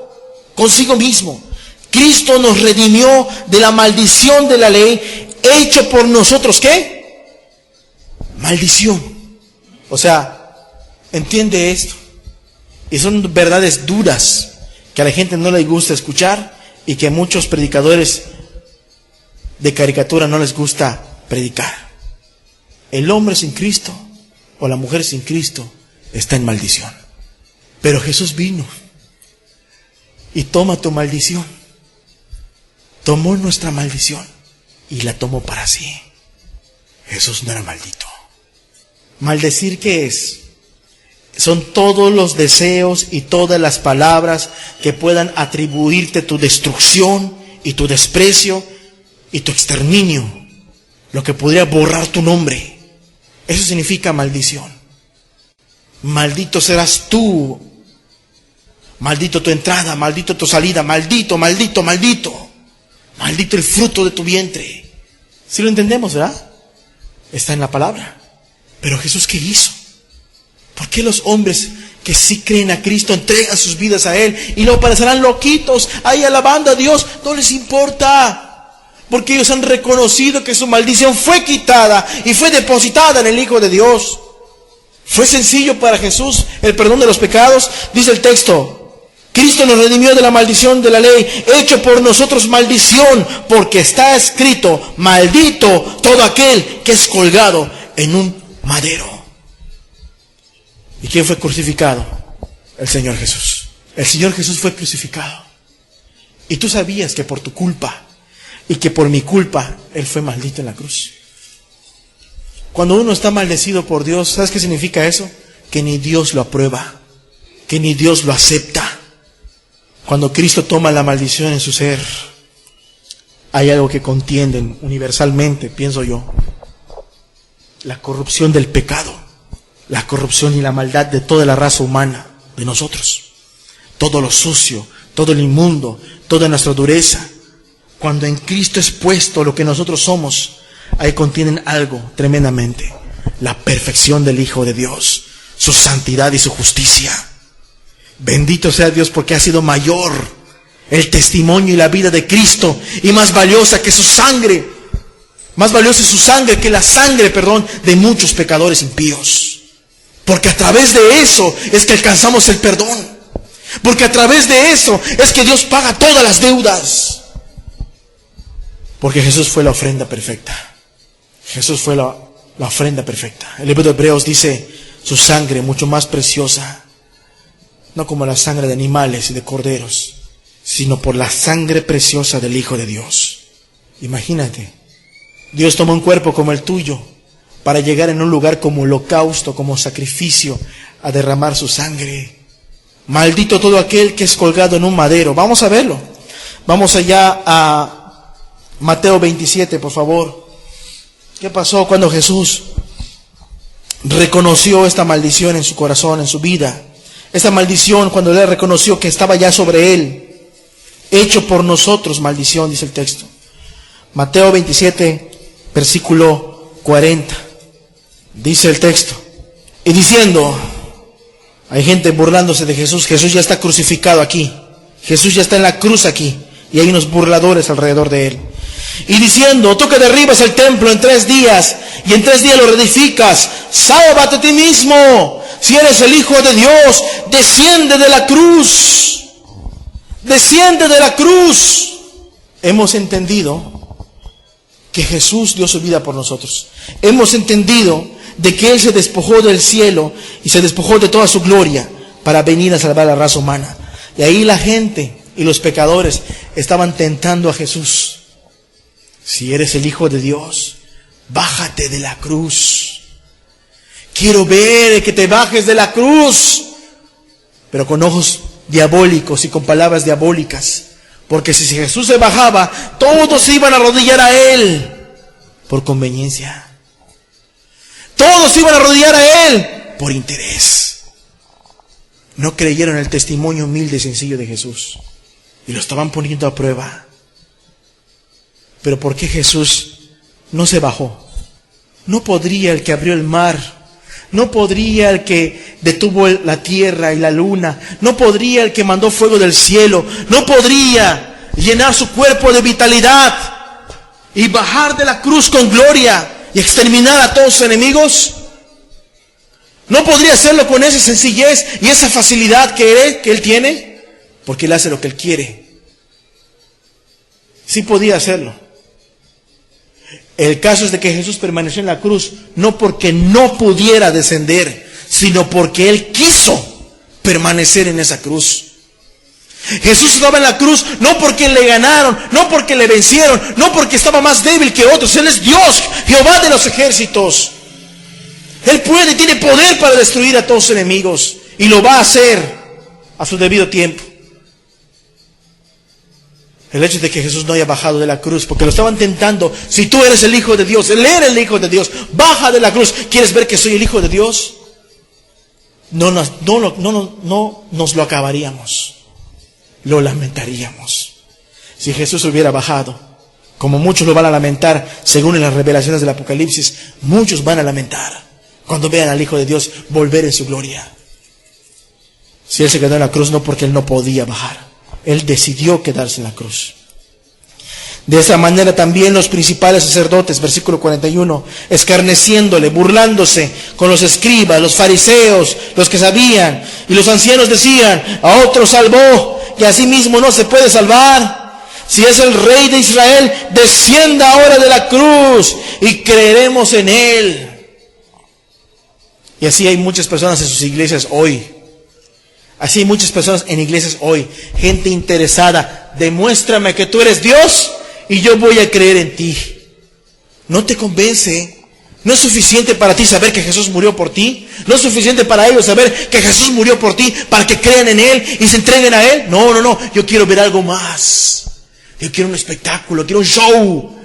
consigo mismo. Cristo nos redimió de la maldición de la ley, hecho por nosotros, ¿qué? Maldición. O sea, entiende esto. Y son verdades duras que a la gente no le gusta escuchar y que a muchos predicadores de caricatura no les gusta predicar. El hombre sin Cristo o la mujer sin Cristo está en maldición. Pero Jesús vino y toma tu maldición. Tomó nuestra maldición y la tomó para sí. Jesús no era maldito. ¿Maldecir qué es? Son todos los deseos y todas las palabras que puedan atribuirte tu destrucción y tu desprecio y tu exterminio. Lo que podría borrar tu nombre. Eso significa maldición. Maldito serás tú. Maldito tu entrada, maldito tu salida, maldito, maldito, maldito. Maldito el fruto de tu vientre. ¿Sí lo entendemos, verdad? Está en la palabra. Pero Jesús, ¿qué hizo? ¿Por qué los hombres que sí creen a Cristo entregan sus vidas a Él y luego parecerán loquitos ahí alabando a Dios? No les importa, porque ellos han reconocido que su maldición fue quitada y fue depositada en el Hijo de Dios. Fue sencillo para Jesús el perdón de los pecados. Dice el texto: Cristo nos redimió de la maldición de la ley, hecho por nosotros maldición, porque está escrito: maldito todo aquel que es colgado en un madero. ¿Y quién fue crucificado? El Señor Jesús. El Señor Jesús fue crucificado. Y tú sabías que por tu culpa y que por mi culpa Él fue maldito en la cruz. Cuando uno está maldecido por Dios, ¿sabes qué significa eso? Que ni Dios lo aprueba, que ni Dios lo acepta. Cuando Cristo toma la maldición en su ser, hay algo que contienden universalmente, pienso yo: la corrupción del pecado, la corrupción y la maldad de toda la raza humana, de nosotros. Todo lo sucio, todo lo inmundo, toda nuestra dureza. Cuando en Cristo es puesto lo que nosotros somos, ahí contienen algo tremendamente: la perfección del Hijo de Dios, su santidad y su justicia. Bendito sea Dios, porque ha sido mayor el testimonio y la vida de Cristo, y más valiosa que su sangre. Más valiosa es su sangre que la sangre, de muchos pecadores impíos. Porque a través de eso es que alcanzamos el perdón. Porque a través de eso es que Dios paga todas las deudas. Porque Jesús fue la ofrenda perfecta. Jesús fue la ofrenda perfecta. El libro de Hebreos dice: su sangre mucho más preciosa, no como la sangre de animales y de corderos, sino por la sangre preciosa del Hijo de Dios. Imagínate, Dios tomó un cuerpo como el tuyo para llegar en un lugar como holocausto, como sacrificio, a derramar su sangre. Maldito todo aquel que es colgado en un madero. Vamos a verlo. Vamos allá a Mateo 27, por favor. ¿Qué pasó cuando Jesús reconoció esta maldición en su corazón, en su vida? Esta maldición, cuando Él reconoció que estaba ya sobre Él, hecho por nosotros maldición, dice el texto. Mateo 27, versículo 40. Dice el texto: y diciendo, hay gente burlándose de Jesús. Jesús ya está crucificado aquí. Jesús ya está en la cruz aquí. Y hay unos burladores alrededor de Él. Y diciendo: tú que derribas el templo en 3 días, y en 3 días lo reedificas, sálvate a ti mismo. Si eres el Hijo de Dios, desciende de la cruz. Desciende de la cruz. Hemos entendido que Jesús dio su vida por nosotros. Hemos entendido de que Él se despojó del cielo y se despojó de toda su gloria para venir a salvar a la raza humana. Y ahí la gente y los pecadores estaban tentando a Jesús: si eres el Hijo de Dios, bájate de la cruz. Quiero ver que te bajes de la cruz. Pero con ojos diabólicos y con palabras diabólicas. Porque si Jesús se bajaba, todos se iban a arrodillar a Él por conveniencia. Todos se iban a arrodillar a Él por interés. No creyeron el testimonio humilde y sencillo de Jesús. Y lo estaban poniendo a prueba. Pero ¿por qué Jesús no se bajó? No podría el que abrió el mar, no podría el que detuvo la tierra y la luna, no podría el que mandó fuego del cielo, no podría llenar su cuerpo de vitalidad y bajar de la cruz con gloria y exterminar a todos sus enemigos. No podría hacerlo con esa sencillez y esa facilidad que Él tiene, porque Él hace lo que Él quiere. Sí podía hacerlo. El caso es de que Jesús permaneció en la cruz, no porque no pudiera descender, sino porque Él quiso permanecer en esa cruz. Jesús estaba en la cruz no porque le ganaron, no porque le vencieron, no porque estaba más débil que otros. Él es Dios, Jehová de los ejércitos. Él puede y tiene poder para destruir a todos sus enemigos, y lo va a hacer a su debido tiempo. El hecho de que Jesús no haya bajado de la cruz, porque lo estaban tentando: si tú eres el Hijo de Dios, Él era el Hijo de Dios, baja de la cruz. ¿Quieres ver que soy el Hijo de Dios? No nos lo acabaríamos, lo lamentaríamos. Si Jesús hubiera bajado, como muchos lo van a lamentar, según en las revelaciones del Apocalipsis, muchos van a lamentar cuando vean al Hijo de Dios volver en su gloria. Si Él se quedó en la cruz, no porque Él no podía bajar, Él decidió quedarse en la cruz. De esa manera también los principales sacerdotes, versículo 41, escarneciéndole, burlándose con los escribas, los fariseos, los que sabían, y los ancianos decían: a otro salvó, y a sí mismo no se puede salvar. Si es el Rey de Israel, descienda ahora de la cruz y creeremos en él. Y así hay muchas personas en sus iglesias hoy. Así hay muchas personas en iglesias hoy. Gente interesada. Demuéstrame que tú eres Dios y yo voy a creer en ti. No te convence. No es suficiente para ti saber que Jesús murió por ti. No es suficiente para ellos saber que Jesús murió por ti para que crean en Él y se entreguen a Él. No. Yo quiero ver algo más. Yo quiero un espectáculo, quiero un show.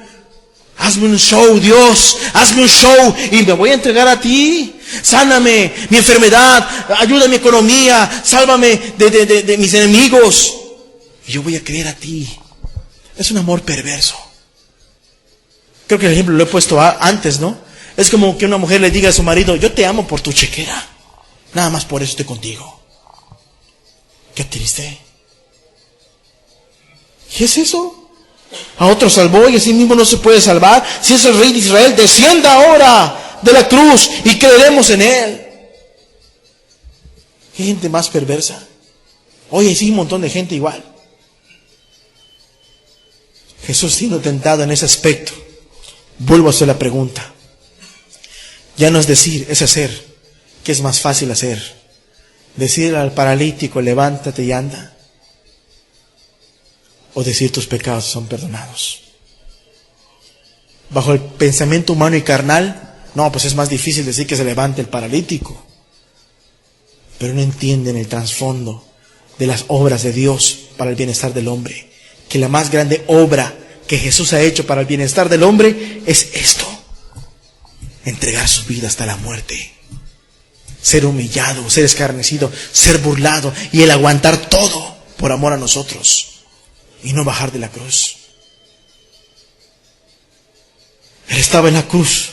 Hazme un show, Dios. Hazme un show y me voy a entregar a ti. Sáname mi enfermedad. Ayuda mi economía. Sálvame de mis enemigos. Y yo voy a creer a ti. Es un amor perverso. Creo que el ejemplo lo he puesto antes, ¿no? Es como que una mujer le diga a su marido: yo te amo por tu chequera. Nada más por eso estoy contigo. Qué triste. ¿Qué es eso? A otro salvó y a sí mismo no se puede salvar. Si es el Rey de Israel, descienda ahora de la cruz y creeremos en Él. ¿Qué gente más perversa? Hoy sí, un montón de gente igual. Jesús, siendo tentado en ese aspecto, vuelvo a hacer la pregunta. Ya no es decir, es hacer. ¿Qué es más fácil hacer? Decir al paralítico: levántate y anda. O decir: tus pecados son perdonados. Bajo el pensamiento humano y carnal, no, pues es más difícil decir que se levante el paralítico. Pero no entienden el trasfondo de las obras de Dios para el bienestar del hombre. Que la más grande obra que Jesús ha hecho para el bienestar del hombre es esto: entregar su vida hasta la muerte, ser humillado, ser escarnecido, ser burlado, y Él aguantar todo por amor a nosotros y no bajar de la cruz. Él estaba en la cruz,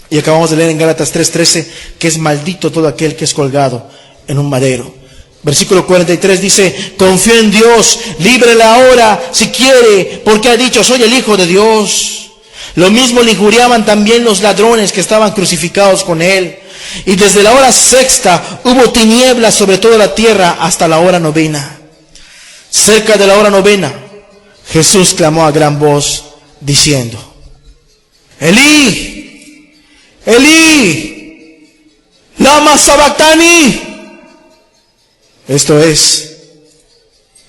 y acabamos de leer en Gálatas 3:13 que es maldito todo aquel que es colgado en un madero. Versículo 43 dice: confío en Dios, líbrele ahora si quiere, porque ha dicho: soy el Hijo de Dios. Lo mismo le injuriaban también los ladrones que estaban crucificados con Él. Y desde la hora sexta hubo tinieblas sobre toda la tierra hasta la hora novena. Cerca de la hora novena, Jesús clamó a gran voz diciendo: Elí, Elí, lama sabactani. Esto es: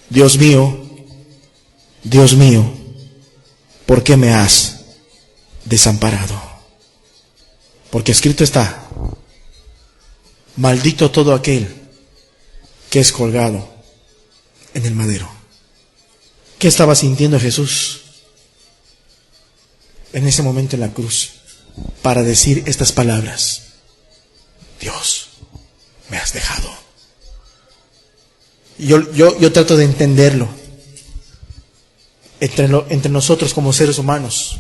Dios mío, ¿por qué me has desamparado? Porque escrito está: maldito todo aquel que es colgado en el madero. ¿Qué estaba sintiendo Jesús en ese momento en la cruz para decir estas palabras? Dios, me has dejado. Yo trato de entenderlo entre nosotros como seres humanos.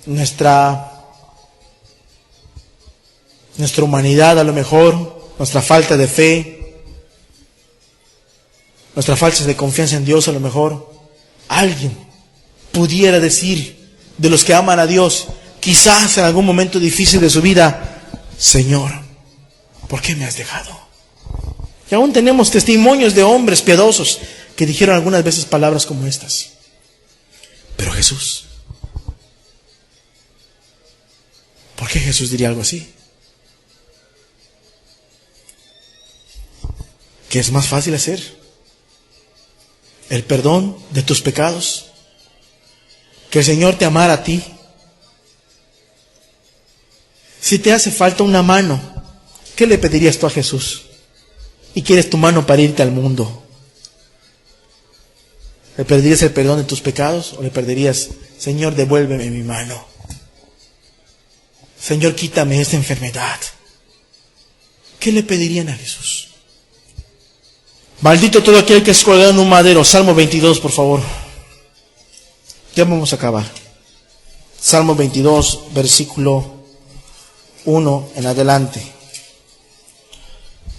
Nuestra humanidad, a lo mejor, nuestra falta de fe, nuestra falta de confianza en Dios, a lo mejor alguien pudiera decir, de los que aman a Dios, quizás en algún momento difícil de su vida: Señor, ¿por qué me has dejado? Y aún tenemos testimonios de hombres piadosos que dijeron algunas veces palabras como estas. Pero Jesús, ¿por qué Jesús diría algo así? ¿Qué es más fácil hacer? ¿El perdón de tus pecados? ¿Que el Señor te amara a ti? Si te hace falta una mano, ¿qué le pedirías tú a Jesús? Y quieres tu mano para irte al mundo. ¿Le pedirías el perdón de tus pecados? ¿O le pedirías: Señor, devuélveme mi mano? Señor, quítame esta enfermedad. ¿Qué le pedirían a Jesús? Maldito todo aquel que es colgado en un madero. Salmo 22, por favor. Ya vamos a acabar. Salmo 22, versículo 1 en adelante.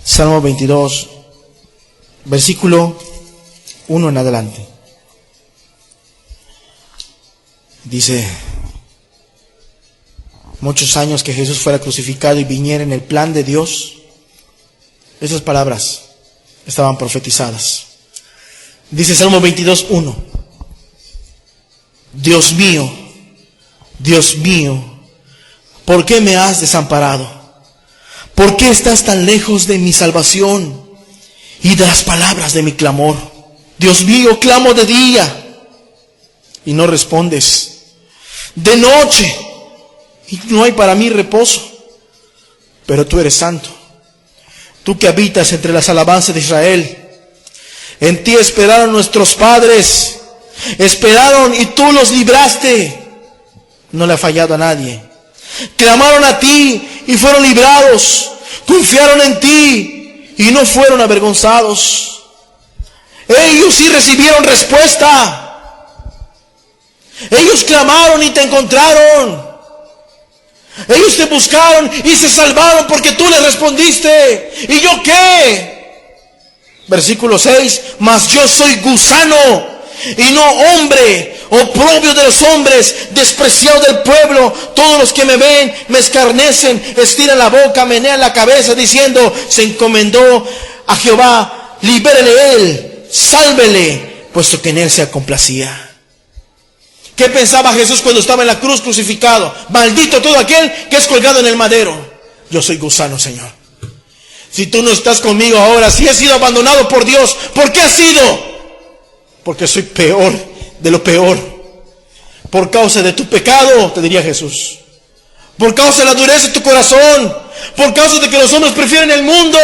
Salmo 22, versículo 1 en adelante. Dice, muchos años que Jesús fuera crucificado y viniera en el plan de Dios. Esas palabras estaban profetizadas. Dice Salmo 22:1. Dios mío, ¿por qué me has desamparado? ¿Por qué estás tan lejos de mi salvación y de las palabras de mi clamor? Dios mío, clamo de día y no respondes, de noche y no hay para mí reposo. Pero tú eres santo, tú que habitas entre las alabanzas de Israel. En ti esperaron nuestros padres, esperaron y tú los libraste. No le ha fallado a nadie. Clamaron a ti y fueron librados. Confiaron en ti y no fueron avergonzados. Ellos sí recibieron respuesta. Ellos clamaron y te encontraron. Ellos te buscaron y se salvaron porque tú les respondiste. ¿Y yo qué? Versículo 6. Mas yo soy gusano y no hombre, oprobio de los hombres, despreciado del pueblo. Todos los que me ven me escarnecen, estiran la boca, menean la cabeza, diciendo, se encomendó a Jehová, libérele él, sálvele, puesto que en él se complacía. ¿Qué pensaba Jesús cuando estaba en la cruz crucificado? Maldito todo aquel que es colgado en el madero. Yo soy gusano, Señor. Si tú no estás conmigo ahora, si he sido abandonado por Dios, ¿por qué has sido? Porque soy peor de lo peor. Por causa de tu pecado, te diría Jesús. Por causa de la dureza de tu corazón. Por causa de que los hombres prefieren el mundo.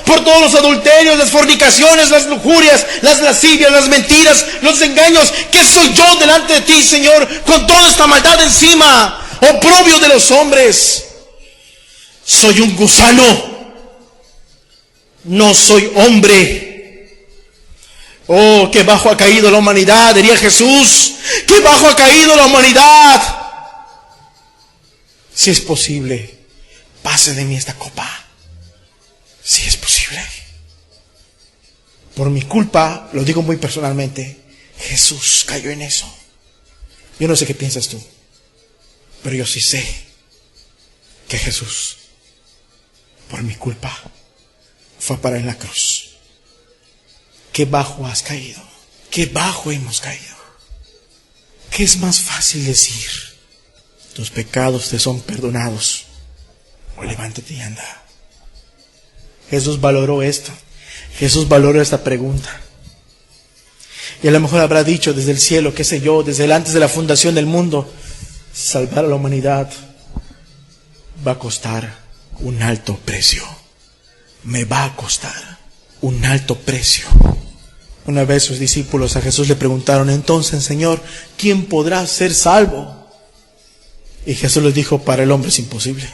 Por todos los adulterios, las fornicaciones, las lujurias, las lascivias, las mentiras, los engaños. ¿Qué soy yo delante de ti, Señor? Con toda esta maldad encima. Oprobio de los hombres. Soy un gusano. No soy hombre. Oh, qué bajo ha caído la humanidad, diría Jesús. Qué bajo ha caído la humanidad. Si es posible, pase de mí esta copa. Si es posible. Por mi culpa, lo digo muy personalmente, Jesús cayó en eso. Yo no sé qué piensas tú, pero yo sí sé que Jesús, por mi culpa, fue a parar en la cruz. Qué bajo has caído. Qué bajo hemos caído. ¿Qué es más fácil decir? Tus pecados te son perdonados. O levántate y anda. Jesús valoró esto. Jesús valoró esta pregunta. Y a lo mejor habrá dicho desde el cielo, qué sé yo, desde antes de la fundación del mundo, salvar a la humanidad va a costar un alto precio. Me va a costar un alto precio. Una vez sus discípulos a Jesús le preguntaron, entonces, Señor, ¿quién podrá ser salvo? Y Jesús les dijo, para el hombre es imposible,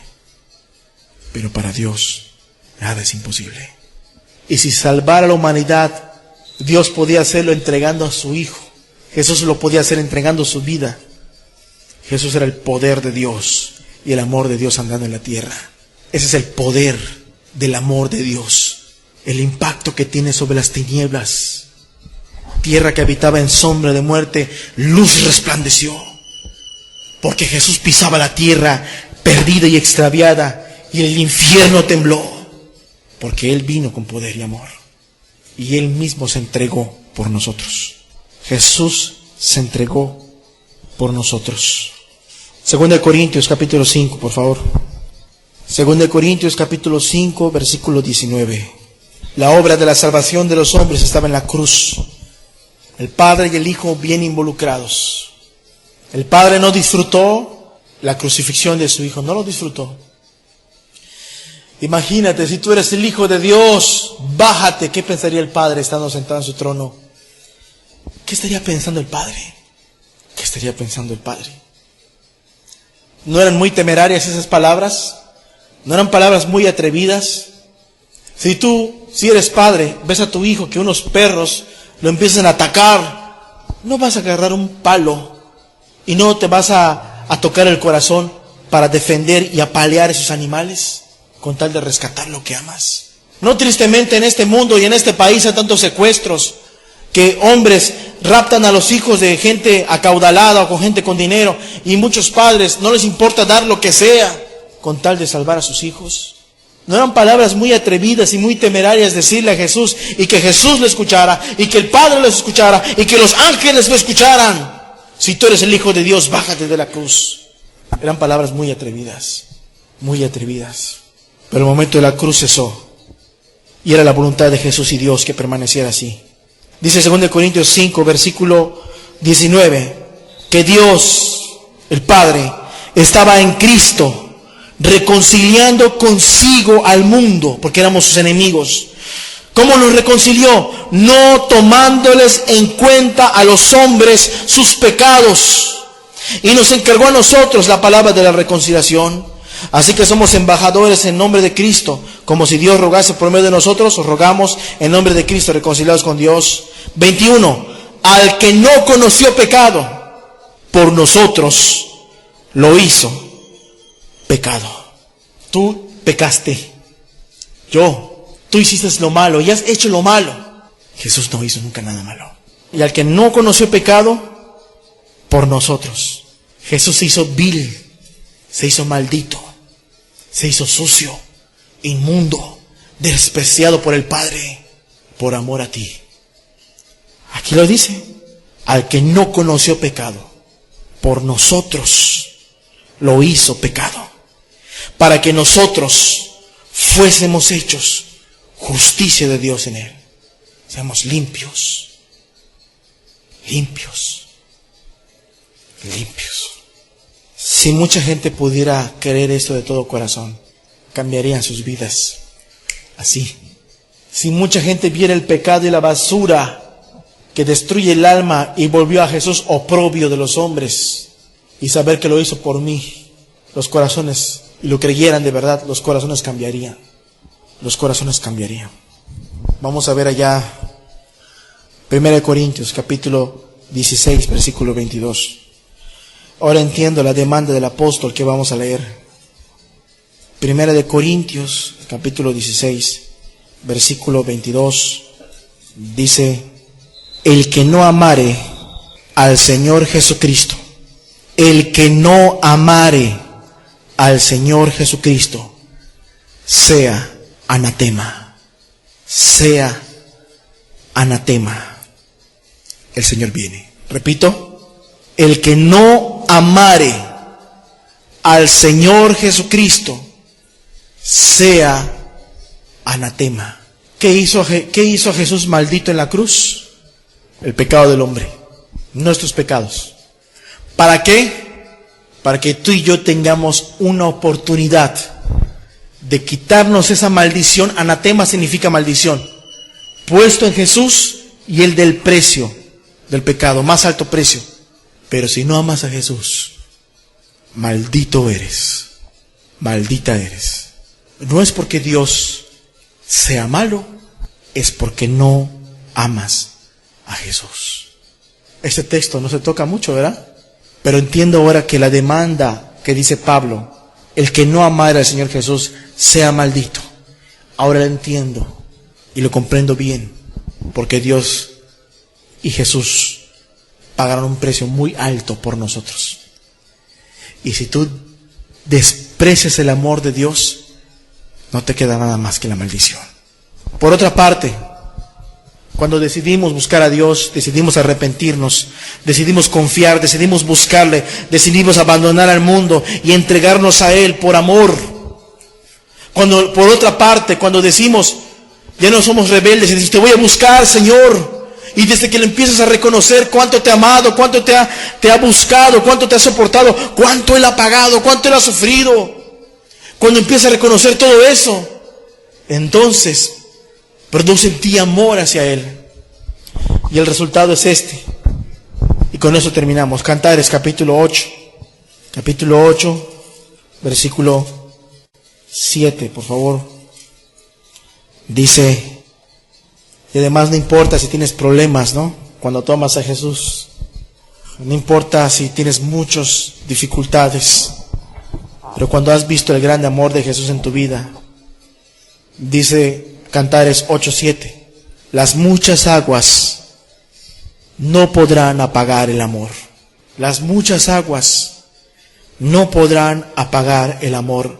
pero para Dios nada es imposible. Y si salvar a la humanidad, Dios podía hacerlo entregando a su Hijo. Jesús lo podía hacer entregando su vida. Jesús era el poder de Dios y el amor de Dios andando en la tierra. Ese es el poder del amor de Dios, el impacto que tiene sobre las tinieblas. Tierra que habitaba en sombra de muerte, luz resplandeció. Porque Jesús pisaba la tierra perdida y extraviada, y el infierno tembló. Porque Él vino con poder y amor, y Él mismo se entregó por nosotros. Jesús se entregó por nosotros. 2 Corintios capítulo 5, por favor. 2 Corintios capítulo 5, versículo 19. La obra de la salvación de los hombres estaba en la cruz. El Padre y el Hijo bien involucrados. El Padre no disfrutó la crucifixión de su Hijo, no lo disfrutó. Imagínate, si tú eres el Hijo de Dios, bájate. ¿Qué pensaría el Padre estando sentado en su trono? ¿Qué estaría pensando el Padre? ¿Qué estaría pensando el Padre? ¿No eran muy temerarias esas palabras? ¿No eran palabras muy atrevidas? Si eres padre, ves a tu hijo que unos perros lo empiezan a atacar, no vas a agarrar un palo y no te vas a tocar el corazón para defender y apalear a esos animales con tal de rescatar lo que amas. No, tristemente en este mundo y en este país hay tantos secuestros, que hombres raptan a los hijos de gente acaudalada o con gente con dinero, y muchos padres no les importa dar lo que sea con tal de salvar a sus hijos. ¿No eran palabras muy atrevidas y muy temerarias decirle a Jesús, y que Jesús lo escuchara, y que el Padre lo escuchara, y que los ángeles lo escucharan? Si tú eres el Hijo de Dios, bájate de la cruz. Eran palabras muy atrevidas, muy atrevidas. Pero el momento de la cruz cesó, y era la voluntad de Jesús y Dios que permaneciera así. Dice 2 Corintios 5, versículo 19, que Dios, el Padre, estaba en Cristo, reconciliando consigo al mundo, porque éramos sus enemigos. ¿Cómo nos reconcilió? No tomándoles en cuenta a los hombres sus pecados. Y nos encargó a nosotros la palabra de la reconciliación. Así que somos embajadores en nombre de Cristo, como si Dios rogase por medio de nosotros, os rogamos en nombre de Cristo, reconciliados con Dios. 21. Al que no conoció pecado, por nosotros lo hizo pecado. Tú pecaste. Tú hiciste lo malo y has hecho lo malo. Jesús no hizo nunca nada malo. Y al que no conoció pecado, por nosotros. Jesús se hizo vil, se hizo maldito, se hizo sucio, inmundo, despreciado por el Padre, por amor a ti. Aquí lo dice, al que no conoció pecado, por nosotros lo hizo pecado, para que nosotros fuésemos hechos justicia de Dios en él. Seamos limpios, limpios, limpios. Si mucha gente pudiera creer esto de todo corazón, cambiarían sus vidas así. Si mucha gente viera el pecado y la basura que destruye el alma y volvió a Jesús oprobio de los hombres, y saber que lo hizo por mí, los corazones, y lo creyeran de verdad, los corazones cambiarían. Los corazones cambiarían. Vamos a ver allá 1 Corintios capítulo 16 versículo 22. Ahora entiendo la demanda del apóstol que vamos a leer. 1 Corintios capítulo 16 versículo 22 dice: el que no amare al Señor Jesucristo, el que no amare al Señor Jesucristo, sea anatema, sea anatema. El Señor viene. Repito, el que no amare al Señor Jesucristo, sea anatema. ¿Qué hizo a Jesús maldito en la cruz? El pecado del hombre, nuestros pecados. ¿Para qué? Para que tú y yo tengamos una oportunidad de quitarnos esa maldición. Anatema significa maldición, puesto en Jesús, y el del precio del pecado, más alto precio. Pero si no amas a Jesús, maldito eres, maldita eres. No es porque Dios sea malo, es porque no amas a Jesús. Este texto no se toca mucho, ¿verdad? Pero entiendo ahora que la demanda que dice Pablo, el que no amara al Señor Jesús, sea maldito. Ahora lo entiendo y lo comprendo bien, porque Dios y Jesús pagaron un precio muy alto por nosotros. Y si tú desprecias el amor de Dios, no te queda nada más que la maldición. Por otra parte, cuando decidimos buscar a Dios, decidimos arrepentirnos, decidimos confiar, decidimos buscarle, decidimos abandonar al mundo y entregarnos a Él por amor. Cuando, por otra parte, cuando decimos, ya no somos rebeldes y decimos, te voy a buscar, Señor, y desde que le empiezas a reconocer cuánto te ha amado, cuánto te ha buscado, cuánto te ha soportado, cuánto Él ha pagado, cuánto Él ha sufrido, cuando empiezas a reconocer todo eso, entonces produce en ti amor hacia Él. Y el resultado es este. Y con eso terminamos. Cantares capítulo 8. Capítulo 8, versículo 7, por favor. Dice, y además no importa si tienes problemas, ¿no? Cuando tomas a Jesús. No importa si tienes muchas dificultades. Pero cuando has visto el gran amor de Jesús en tu vida, dice Cantares 8:7, las muchas aguas no podrán apagar el amor. Las muchas aguas no podrán apagar el amor,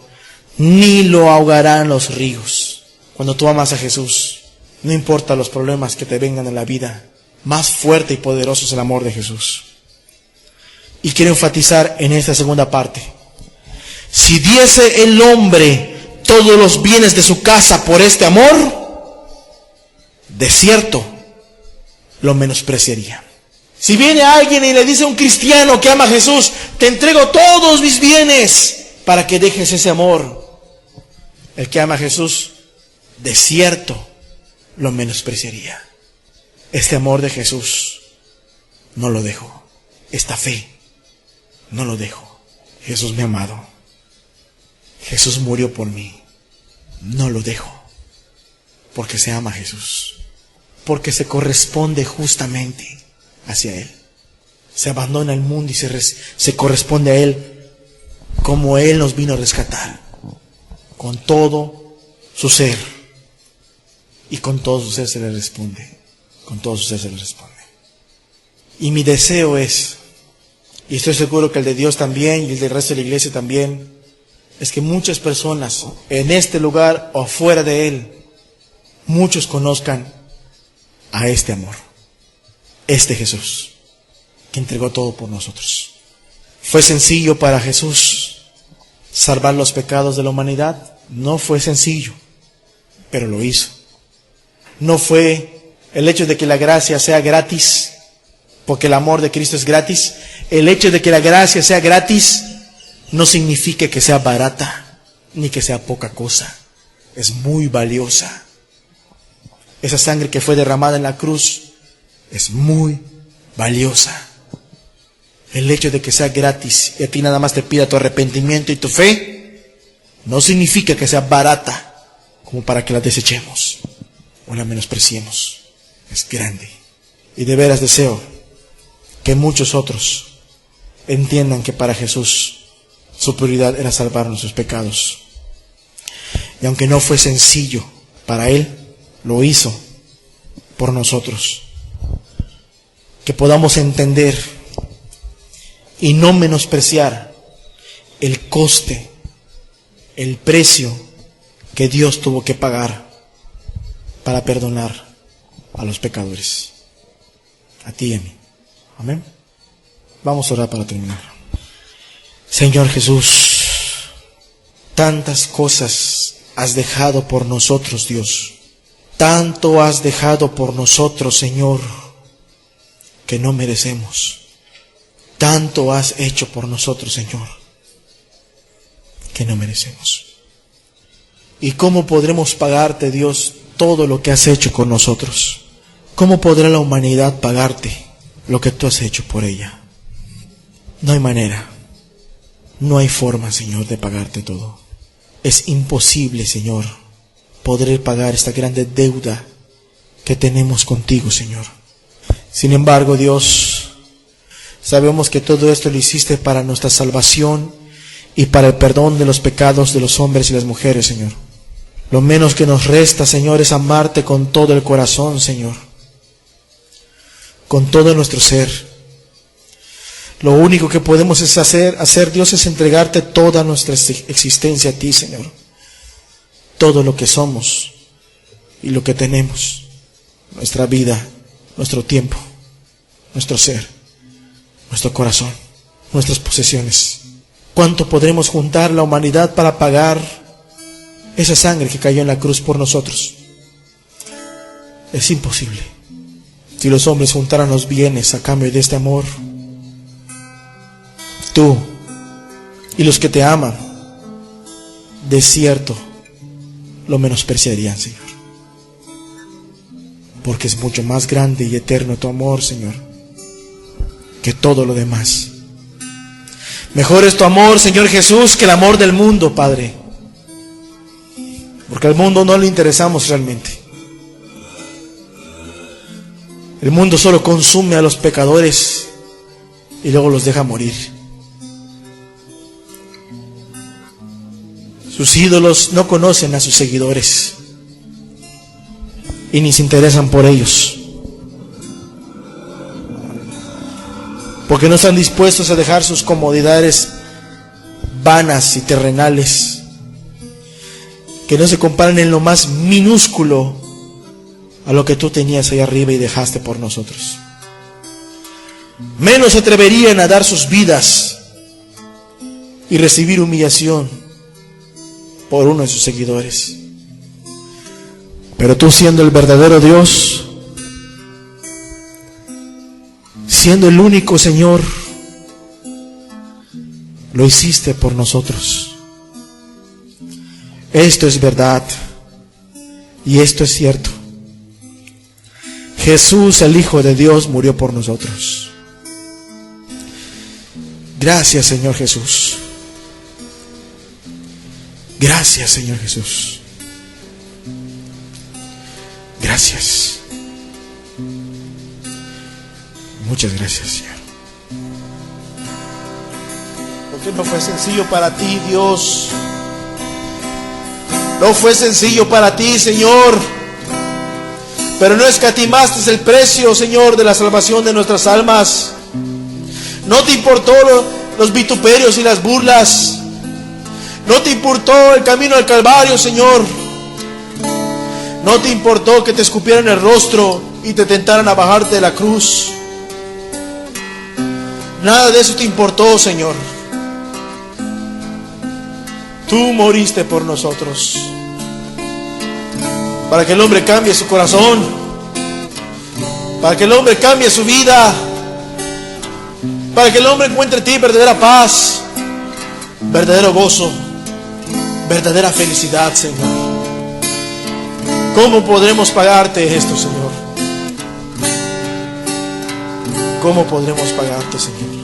ni lo ahogarán los ríos. Cuando tú amas a Jesús, no importa los problemas que te vengan en la vida, más fuerte y poderoso es el amor de Jesús. Y quiero enfatizar en esta segunda parte. Si diese el hombre todos los bienes de su casa por este amor, de cierto lo menospreciaría. Si viene alguien y le dice a un cristiano que ama a Jesús, te entrego todos mis bienes para que dejes ese amor, el que ama a Jesús, de cierto lo menospreciaría. Este amor de Jesús no lo dejo. Esta fe no lo dejo. Jesús me ha amado. Jesús murió por mí. No lo dejo. Porque se ama a Jesús. Porque se corresponde justamente hacia Él. Se abandona el mundo y se corresponde a Él como Él nos vino a rescatar. Con todo su ser. Y con todo su ser se le responde. Con todo su ser se le responde. Y mi deseo es, y estoy seguro que el de Dios también y el del resto de la iglesia también, es que muchas personas en este lugar o fuera de él, muchos conozcan a este amor, este Jesús, que entregó todo por nosotros. ¿Fue sencillo para Jesús salvar los pecados de la humanidad? No fue sencillo, pero lo hizo. No fue el hecho de que la gracia sea gratis, porque el amor de Cristo es gratis. El hecho de que la gracia sea gratis no significa que sea barata, ni que sea poca cosa. Es muy valiosa. Esa sangre que fue derramada en la cruz es muy valiosa. El hecho de que sea gratis y a ti nada más te pida tu arrepentimiento y tu fe, no significa que sea barata como para que la desechemos o la menospreciemos. Es grande. Y de veras deseo que muchos otros entiendan que para Jesús su prioridad era salvar nuestros pecados. Y aunque no fue sencillo para Él, lo hizo por nosotros. Que podamos entender y no menospreciar el coste, el precio que Dios tuvo que pagar para perdonar a los pecadores, a ti y a mí. Amén. Vamos a orar para terminar. Señor Jesús, tantas cosas has dejado por nosotros, Dios. Tanto has dejado por nosotros, Señor, que no merecemos. Tanto has hecho por nosotros, Señor, que no merecemos. ¿Y cómo podremos pagarte, Dios, todo lo que has hecho con nosotros? ¿Cómo podrá la humanidad pagarte lo que tú has hecho por ella? No hay manera, no hay forma, Señor, de pagarte todo. Es imposible, Señor, poder pagar esta grande deuda que tenemos contigo, Señor. Sin embargo, Dios, sabemos que todo esto lo hiciste para nuestra salvación y para el perdón de los pecados de los hombres y las mujeres, Señor. Lo menos que nos resta, Señor, es amarte con todo el corazón, Señor, con todo nuestro ser. Lo único que podemos hacer, Dios, es entregarte toda nuestra existencia a ti, Señor. Todo lo que somos y lo que tenemos, nuestra vida, nuestro tiempo, nuestro ser, nuestro corazón, nuestras posesiones. ¿Cuánto podremos juntar la humanidad para pagar esa sangre que cayó en la cruz por nosotros? Es imposible. Si los hombres juntaran los bienes a cambio de este amor, tú y los que te aman, de cierto, lo menospreciarían, Señor. Porque es mucho más grande y eterno tu amor, Señor, que todo lo demás. Mejor es tu amor, Señor Jesús, que el amor del mundo, Padre. Porque al mundo no le interesamos realmente. El mundo solo consume a los pecadores y luego los deja morir. Sus ídolos no conocen a sus seguidores y ni se interesan por ellos. porque no están dispuestos a dejar sus comodidades vanas y terrenales, que no se comparan en lo más minúsculo a lo que tú tenías ahí arriba y dejaste por nosotros. Menos se atreverían a dar sus vidas y recibir humillación por uno de sus seguidores. Pero tú, siendo el verdadero Dios, siendo el único Señor, lo hiciste por nosotros. Esto es verdad y esto es cierto. Jesús, el Hijo de Dios, murió por nosotros. Gracias, Señor Jesús. Gracias, Señor Jesús. Gracias. Muchas gracias, Señor. Porque no fue sencillo para ti, Dios. No fue sencillo para ti, Señor. Pero no escatimaste el precio, Señor, de la salvación de nuestras almas. No te importó los vituperios y las burlas. No te importó el camino al Calvario, Señor. No te importó que te escupieran el rostro y te tentaran a bajarte de la cruz. Nada de eso te importó, Señor. Tú moriste por nosotros, para que el hombre cambie su corazón, para que el hombre cambie su vida, para que el hombre encuentre en ti verdadera paz, verdadero gozo, verdadera felicidad, Señor. ¿Cómo podremos pagarte esto, Señor? ¿Cómo podremos pagarte, Señor?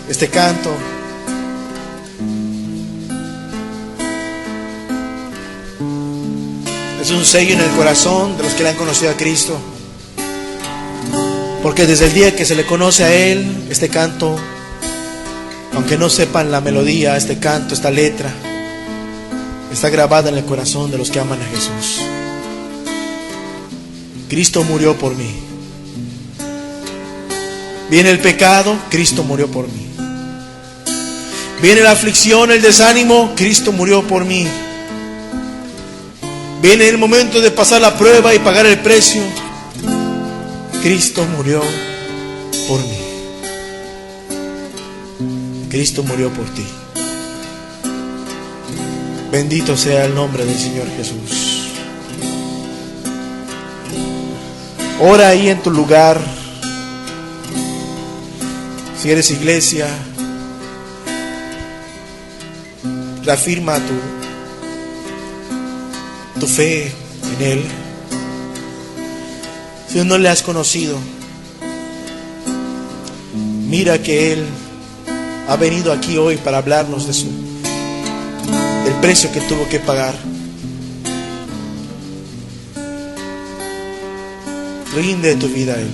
Este canto es un sello en el corazón de los que le han conocido a Cristo, porque desde el día que se le conoce a Él, este canto, aunque no sepan la melodía, este canto, esta letra, está grabada en el corazón de los que aman a Jesús. Cristo murió por mí. Viene el pecado, Cristo murió por mí. Viene la aflicción, el desánimo, Cristo murió por mí. Viene el momento de pasar la prueba y pagar el precio, Cristo murió por mí. Cristo murió por ti. Bendito sea el nombre del Señor Jesús. Ora ahí en tu lugar. Si eres iglesia, reafirma tu fe en Él. Si no le has conocido, mira que Él ha venido aquí hoy para hablarnos del precio que tuvo que pagar. Rinde tu vida a Él.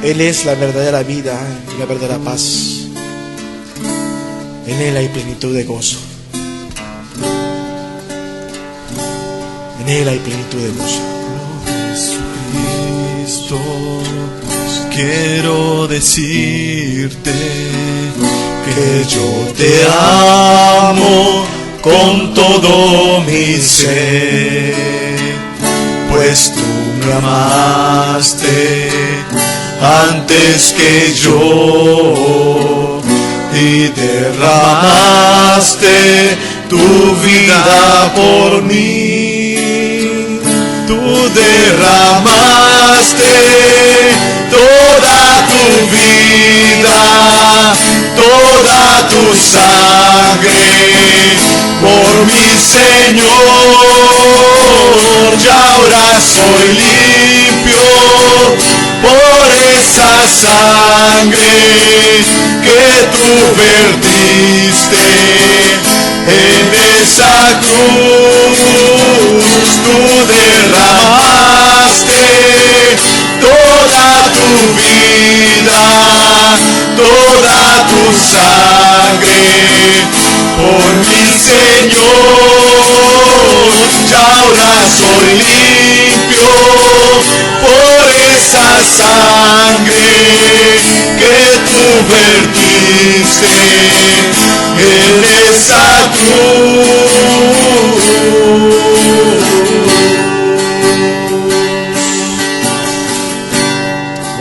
Él es la verdadera vida y la verdadera paz. En Él hay plenitud de gozo. En Él hay plenitud de gozo. Jesucristo, quiero decirte que yo te amo con todo mi ser, pues tú me amaste antes que yo y derramaste tu vida por mí. Tú derramaste toda tu vida, toda tu sangre por mi Señor. Y ahora soy limpio por esa sangre que tú vertiste en esa cruz. Tú derramaste toda vida, toda tu sangre, por mi Señor. Ya ahora soy limpio por esa sangre que tú vertiste en esa cruz.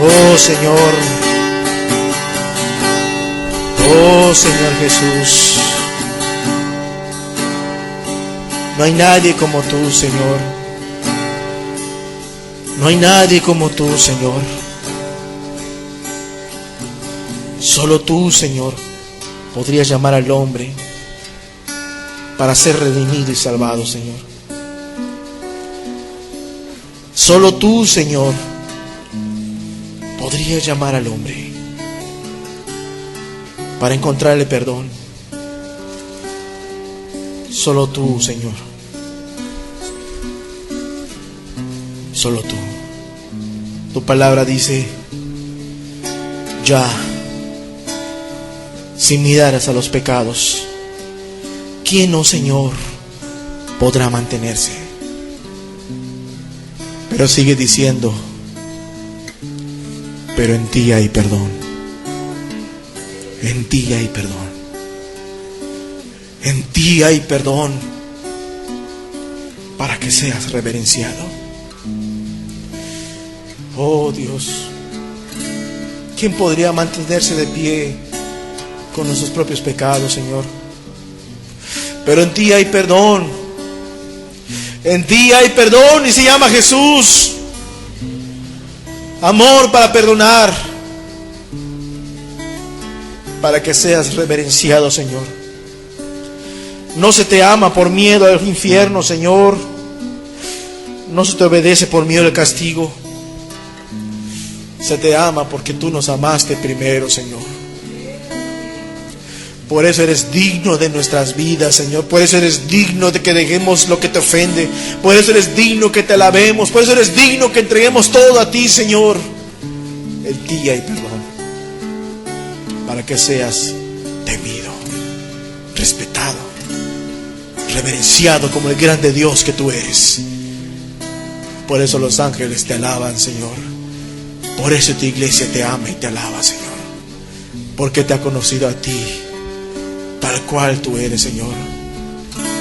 Oh Señor, oh Señor Jesús, no hay nadie como tú, Señor. No hay nadie como tú, Señor. Solo tú, Señor, podrías llamar al hombre para ser redimido y salvado, Señor. Solo tú, Señor, podrías llamar al hombre para encontrarle perdón. Solo tú, Señor. Solo tú. Tu palabra dice: ya, si miraras a los pecados, ¿quién, oh Señor, podrá mantenerse? Pero sigue diciendo: pero en ti hay perdón. En ti hay perdón. En ti hay perdón para que seas reverenciado. Oh Dios, ¿quién podría mantenerse de pie con nuestros propios pecados, Señor? Pero en ti hay perdón. En ti hay perdón y se llama Jesús. Amor para perdonar, para que seas reverenciado, Señor. No se te ama por miedo al infierno, Señor. No se te obedece por miedo al castigo. Se te ama porque tú nos amaste primero, Señor. Por eso eres digno de nuestras vidas, Señor. Por eso eres digno de que dejemos lo que te ofende. Por eso eres digno que te alabemos. Por eso eres digno que entreguemos todo a ti, Señor. En ti hay perdón, para que seas temido, respetado, reverenciado como el grande Dios que tú eres. Por eso los ángeles te alaban, Señor. Por eso tu iglesia te ama y te alaba, Señor. Porque te ha conocido a ti, tal cual tú eres, Señor.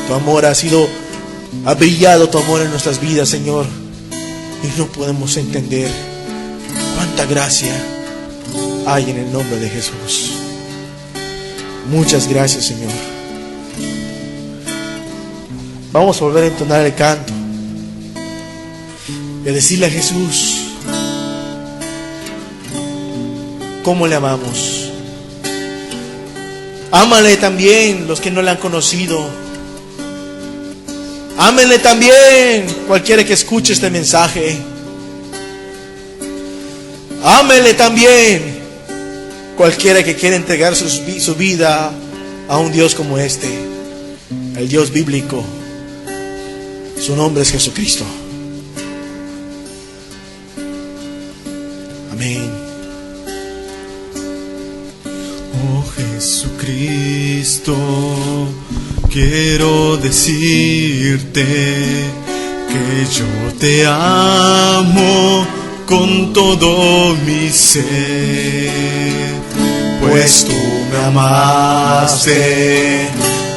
Tu amor ha brillado tu amor en nuestras vidas, Señor. Y no podemos entender cuánta gracia hay en el nombre de Jesús. Muchas gracias, Señor. Vamos a volver a entonar el canto y a decirle a Jesús cómo le amamos. Ámale también los que no le han conocido. Ámenle también cualquiera que escuche este mensaje. Ámenle también cualquiera que quiera entregar su vida a un Dios como este, el Dios bíblico. Su nombre es Jesucristo. Amén. Oh Jesucristo, quiero decirte que yo te amo con todo mi ser, pues tú me amaste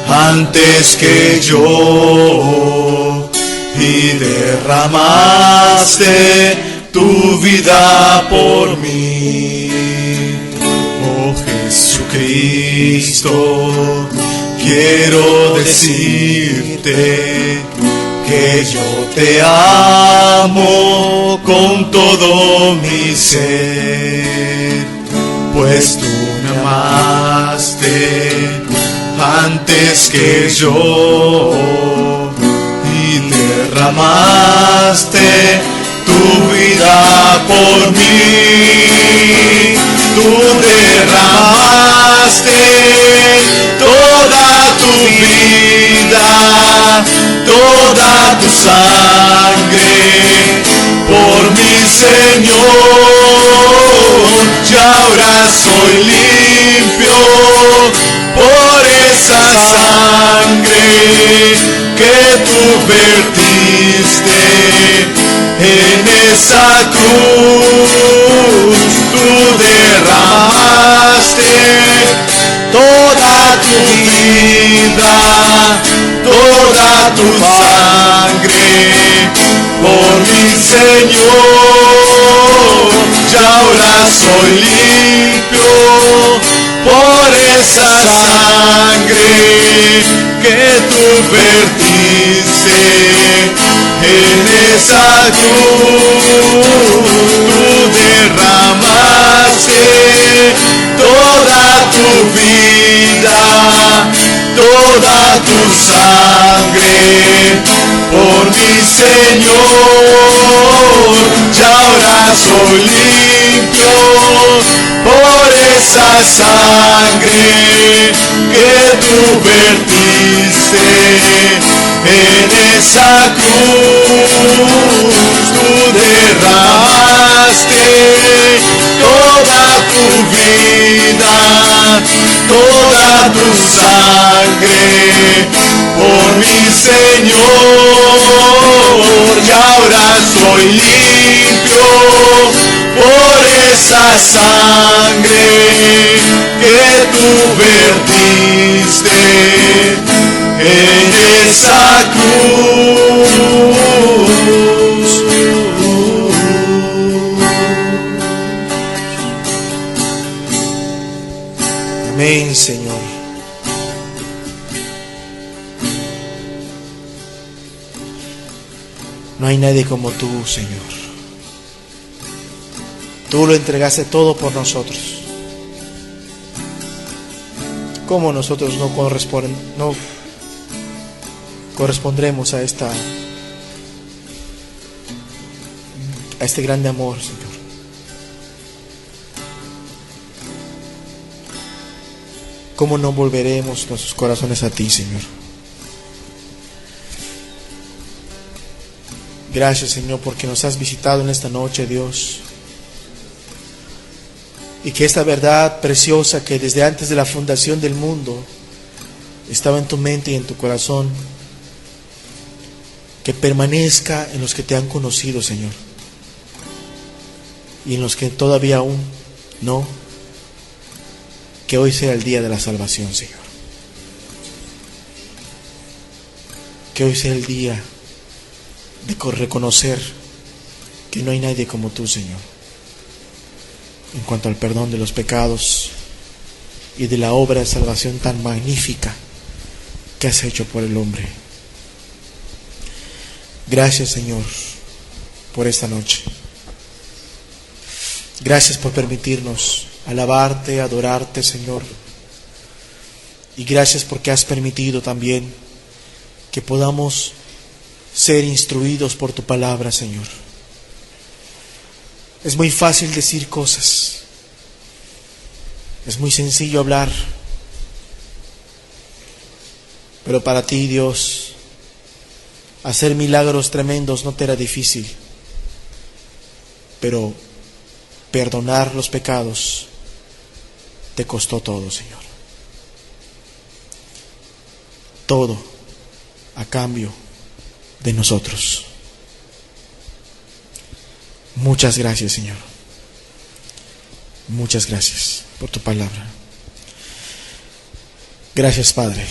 antes que yo y derramaste tu vida por mí. Oh Jesucristo, quiero decirte que yo te amo con todo mi ser, pues tú me amaste antes que yo y derramaste tu vida por mí. Tú derramaste toda tu vida, toda tu sangre por mi Señor. y ahora soy limpio por esa sangre que tú vertiste en esa cruz. Tú derramaste toda tu vida, toda tu sangre por mi Señor, y ahora soy limpio por esa sangre que tú vertiste en esa cruz. Tú derramaste toda tu vida, toda tu sangre por mi Señor, y ahora soy limpio por esa sangre que tú vertiste en esa cruz. Tú derramaste toda tu vida, toda tu sangre por mi Señor, y ahora soy limpio por esa sangre que tú vertiste en esa cruz. Amén, Señor. No hay nadie como tú, Señor. Tú lo entregaste todo por nosotros. ¿Cómo nosotros no correspondremos a este grande amor, Señor? ¿Cómo no volveremos nuestros corazones a ti, Señor? Gracias, Señor, porque nos has visitado en esta noche, Dios. Y que esta verdad preciosa que desde antes de la fundación del mundo estaba en tu mente y en tu corazón, que permanezca en los que te han conocido, Señor, y en los que todavía aún no. Que hoy sea el día de la salvación, Señor. Que hoy sea el día de reconocer que no hay nadie como tú, Señor, en cuanto al perdón de los pecados y de la obra de salvación tan magnífica que has hecho por el hombre. Gracias, Señor, por esta noche. Gracias por permitirnos alabarte, adorarte, Señor. Y gracias porque has permitido también que podamos ser instruidos por tu palabra, Señor. Es muy fácil decir cosas. Es muy sencillo hablar. Pero para ti, Dios, hacer milagros tremendos no te era difícil. Pero perdonar los pecados te costó todo, Señor. Todo a cambio de nosotros. Muchas gracias, Señor. Muchas gracias por tu palabra. Gracias, Padre.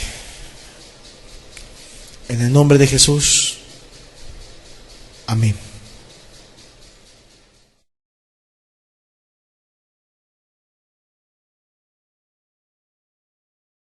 En el nombre de Jesús. Amén.